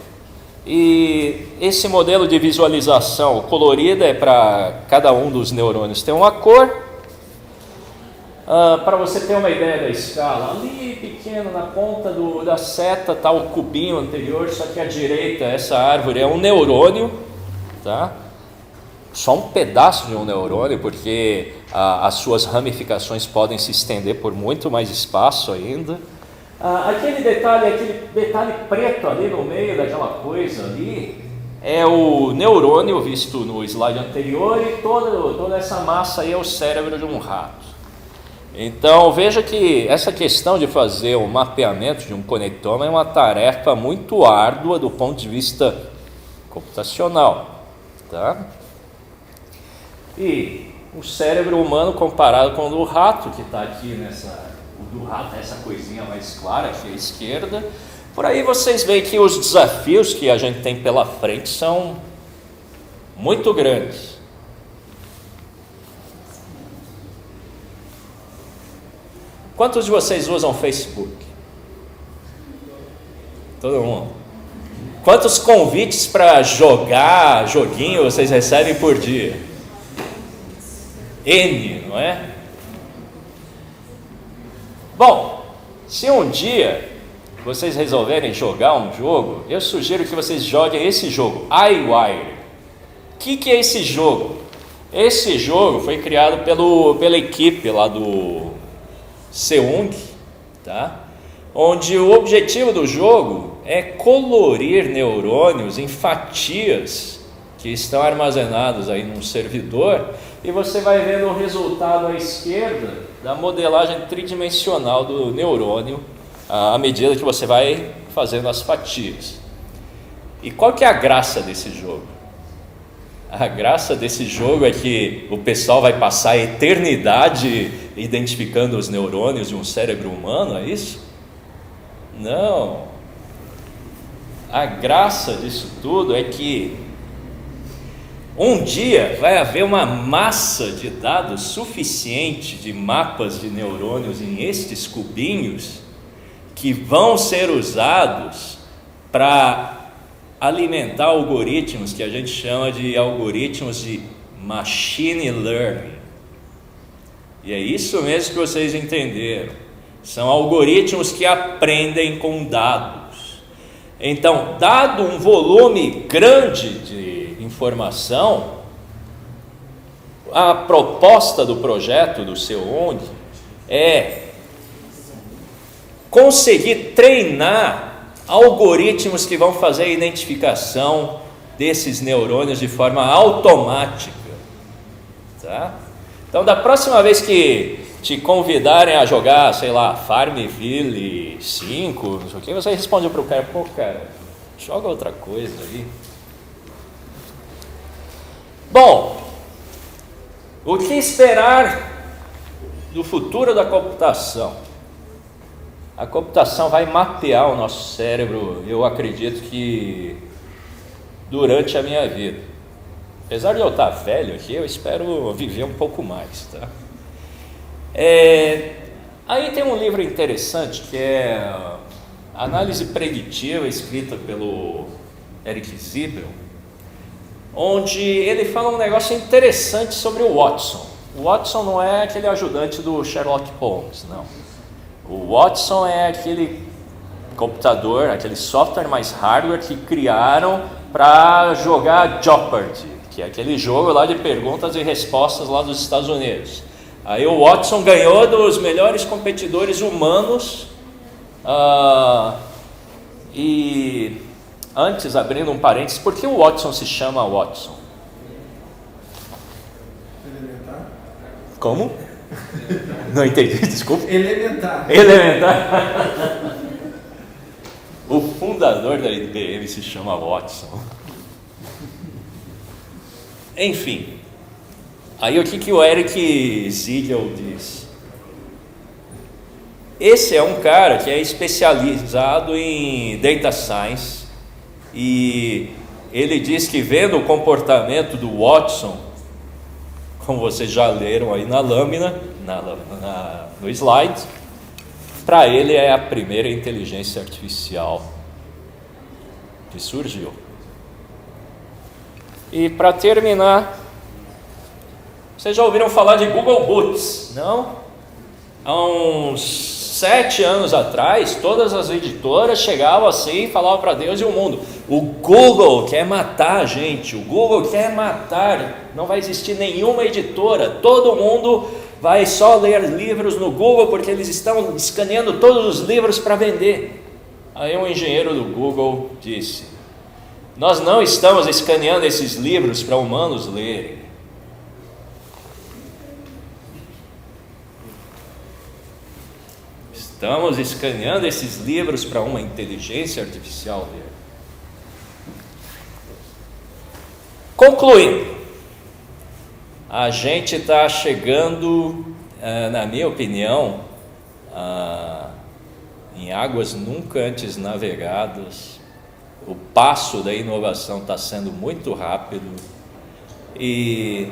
Speaker 1: E esse modelo de visualização colorida é para cada um dos neurônios ter uma cor, Para você ter uma ideia da escala, ali pequeno na ponta da seta está o cubinho anterior, só que à direita essa árvore é um neurônio, tá? Só um pedaço de um neurônio, porque as suas ramificações podem se estender por muito mais espaço ainda. Aquele detalhe preto ali no meio daquela coisa ali é o neurônio visto no slide anterior, e toda essa massa aí é o cérebro de um rato. Então veja que essa questão de fazer o mapeamento de um conectoma é uma tarefa muito árdua do ponto de vista computacional, tá? E o cérebro humano comparado com o do rato, que está aqui o do rato é essa coisinha mais clara aqui à esquerda. Por aí vocês veem que os desafios que a gente tem pela frente são muito grandes. Quantos de vocês usam Facebook? Todo mundo. Quantos convites para jogar joguinho vocês recebem por dia? N, não é? Bom, se um dia vocês resolverem jogar um jogo, eu sugiro que vocês joguem esse jogo, iWire. O que é esse jogo? Esse jogo foi criado pela equipe lá do Seung, tá? Onde o objetivo do jogo é colorir neurônios em fatias que estão armazenados aí num servidor, e você vai vendo o resultado à esquerda da modelagem tridimensional do neurônio à medida que você vai fazendo as fatias. E qual que é a graça desse jogo? A graça desse jogo é que o pessoal vai passar a eternidade identificando os neurônios de um cérebro humano, é isso? Não. A graça disso tudo é que um dia vai haver uma massa de dados suficiente de mapas de neurônios em estes cubinhos que vão ser usados para alimentar algoritmos que a gente chama de algoritmos de machine learning. E é isso mesmo que vocês entenderam. São algoritmos que aprendem com dados. Então, dado um volume grande de informação, a proposta do projeto do Seung é conseguir treinar algoritmos que vão fazer a identificação desses neurônios de forma automática, tá? Então, da próxima vez que te convidarem a jogar, sei lá, Farmville 5, não sei o que, você responde para o cara: pô, cara, joga outra coisa aí. Bom, o que esperar do futuro da computação? A computação vai mapear o nosso cérebro, eu acredito que durante a minha vida. Apesar de eu estar velho aqui, eu espero viver um pouco mais, tá? Aí tem um livro interessante que é Análise Preditiva, escrita pelo Eric Siebel, onde ele fala um negócio interessante sobre o Watson. O Watson não é aquele ajudante do Sherlock Holmes, não. O Watson é aquele computador, aquele software mais hardware que criaram para jogar Jeopardy, que é aquele jogo lá de perguntas e respostas lá dos Estados Unidos. Aí o Watson ganhou dos melhores competidores humanos, e antes, abrindo um parênteses, por que o Watson se chama Watson?
Speaker 4: Elementar.
Speaker 1: Como? Não entendi, desculpa.
Speaker 4: Elementar.
Speaker 1: O fundador da IBM se chama Watson. Enfim, aí o que o Eric Siegel diz? Esse é um cara que é especializado em data science, e ele diz que, vendo o comportamento do Watson, como vocês já leram aí na lâmina, no slide, para ele é a primeira inteligência artificial que surgiu. E para terminar, vocês já ouviram falar de Google Boots, não? Há uns 7 anos atrás, todas as editoras chegavam assim e falavam para Deus e o mundo: o Google quer matar a gente, o Google quer matar, não vai existir nenhuma editora, todo mundo vai só ler livros no Google porque eles estão escaneando todos os livros para vender. Aí um engenheiro do Google disse: nós não estamos escaneando esses livros para humanos lerem. Estamos escaneando esses livros para uma inteligência artificial ler. Concluindo, a gente está chegando, na minha opinião, em águas nunca antes navegadas. O passo da inovação está sendo muito rápido. E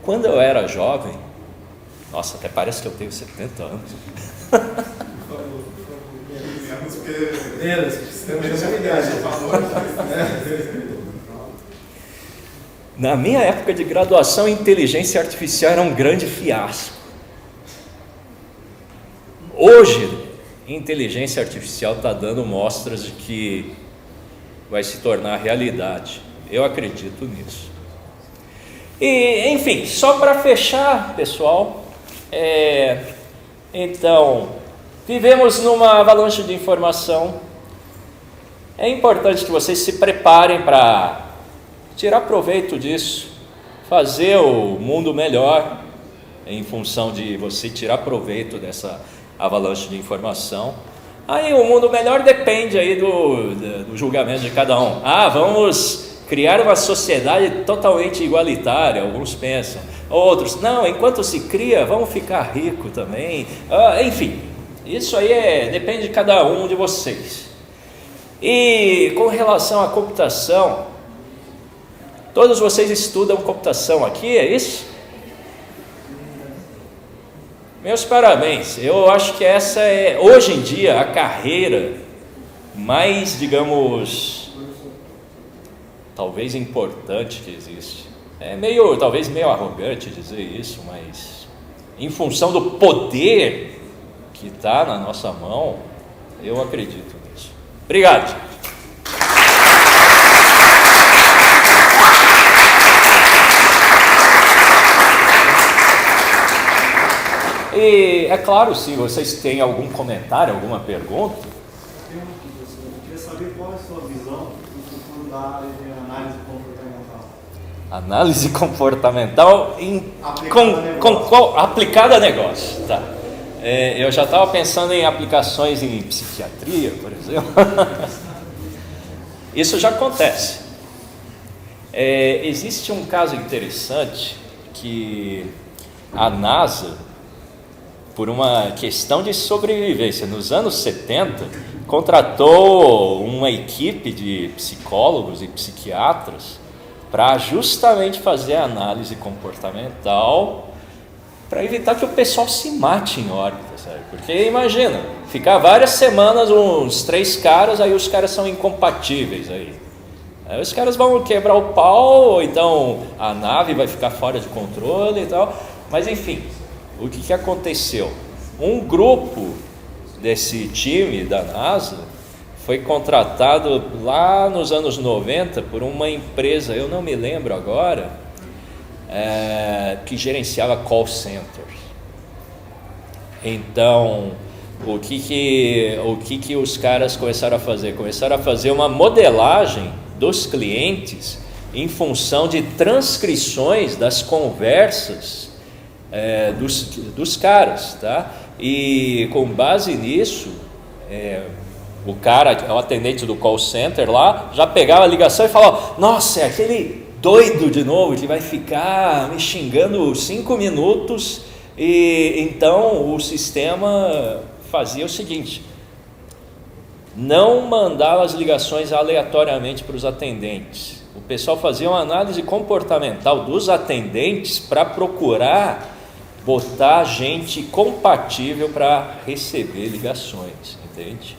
Speaker 1: quando eu era jovem, nossa, até parece que eu tenho 70 anos. Na minha época de graduação, inteligência artificial era um grande fiasco. Hoje, inteligência artificial está dando mostras de que vai se tornar realidade. Eu acredito nisso. E, enfim, só para fechar, pessoal, então, vivemos numa avalanche de informação. É importante que vocês se preparem para tirar proveito disso, fazer o mundo melhor em função de você tirar proveito dessa avalanche de informação. Aí o mundo melhor depende aí do julgamento de cada um. Vamos criar uma sociedade totalmente igualitária, alguns pensam. Outros, não, enquanto se cria, vamos ficar rico também. Enfim, isso aí depende de cada um de vocês. E com relação à computação, todos vocês estudam computação aqui, é isso? Meus parabéns, eu acho que essa é, hoje em dia, a carreira mais, digamos, talvez importante que existe. Talvez meio arrogante dizer isso, mas em função do poder que está na nossa mão, eu acredito nisso. Obrigado, gente. E é claro, se vocês têm algum comentário, alguma pergunta.
Speaker 4: Eu queria saber qual é a sua visão do futuro da área de análise comportamental.
Speaker 1: Análise comportamental aplicada a negócio. Tá. Eu já estava pensando em aplicações em psiquiatria, por exemplo. Isso já acontece. Existe um caso interessante que a NASA, por uma questão de sobrevivência, nos anos 70, contratou uma equipe de psicólogos e psiquiatras para justamente fazer a análise comportamental, para evitar que o pessoal se mate em órbita, sabe? Porque imagina, ficar várias semanas uns 3 caras, aí os caras são incompatíveis aí os caras vão quebrar o pau, ou então a nave vai ficar fora de controle e tal. Mas enfim, o que aconteceu? Um grupo desse time da NASA foi contratado lá nos anos 90 por uma empresa, eu não me lembro agora, que gerenciava call centers. Então, o que os caras começaram a fazer? Começaram a fazer uma modelagem dos clientes em função de transcrições das conversas dos caras, tá? E com base nisso, o cara, o atendente do call center lá, já pegava a ligação e falava: nossa, é aquele doido de novo que vai ficar me xingando 5 minutos. E então o sistema fazia o seguinte: não mandava as ligações aleatoriamente para os atendentes. O pessoal fazia uma análise comportamental dos atendentes para procurar botar gente compatível para receber ligações, entende?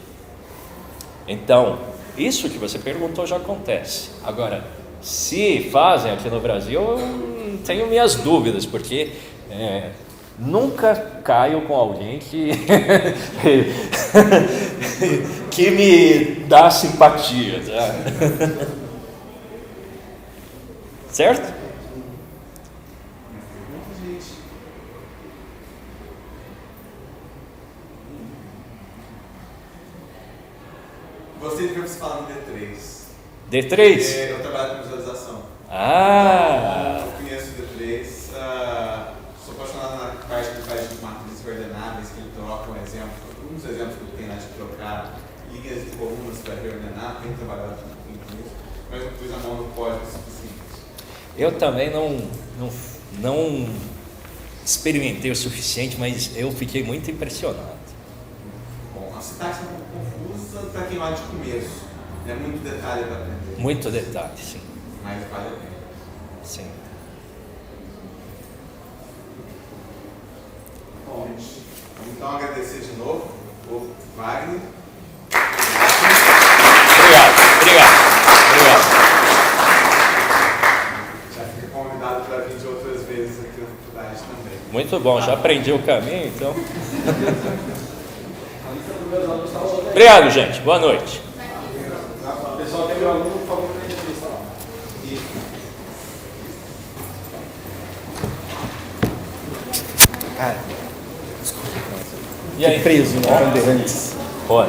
Speaker 1: Então, isso que você perguntou já acontece. Agora, se fazem aqui no Brasil, eu tenho minhas dúvidas, porque nunca caio com alguém que, que me dá simpatia. Tá? Certo?
Speaker 3: Gostei de ver você falando D3.
Speaker 1: D3?
Speaker 3: Eu trabalho com visualização.
Speaker 1: Ah!
Speaker 3: Eu conheço o D3. Sou apaixonado na parte que ele faz de matrizes coordenáveis, que ele troca um dos exemplos que ele tem lá de trocar linhas de colunas para reordenar. Tem trabalhado com isso, mas não pus a mão no código suficiente.
Speaker 1: Eu também não experimentei o suficiente, mas eu fiquei muito impressionado.
Speaker 3: Bom, a sintaxe é um pouco confusa para quem vai de começo. É muito detalhe para aprender.
Speaker 1: Muito detalhe, sim.
Speaker 3: Mas vale a pena.
Speaker 1: Sim.
Speaker 3: Bom, gente, vamos então agradecer de novo o Wagner.
Speaker 1: Obrigado.
Speaker 3: Já fica convidado para vir de outras vezes aqui na faculdade também.
Speaker 1: Muito bom, já aprendi o caminho, então. Obrigado, gente. Boa noite.
Speaker 4: Pessoal, tem meu aluno, por favor, para a entrevista lá.
Speaker 5: Cara,
Speaker 1: E aí?
Speaker 5: preso, né? Bandeirantes.
Speaker 1: Olha.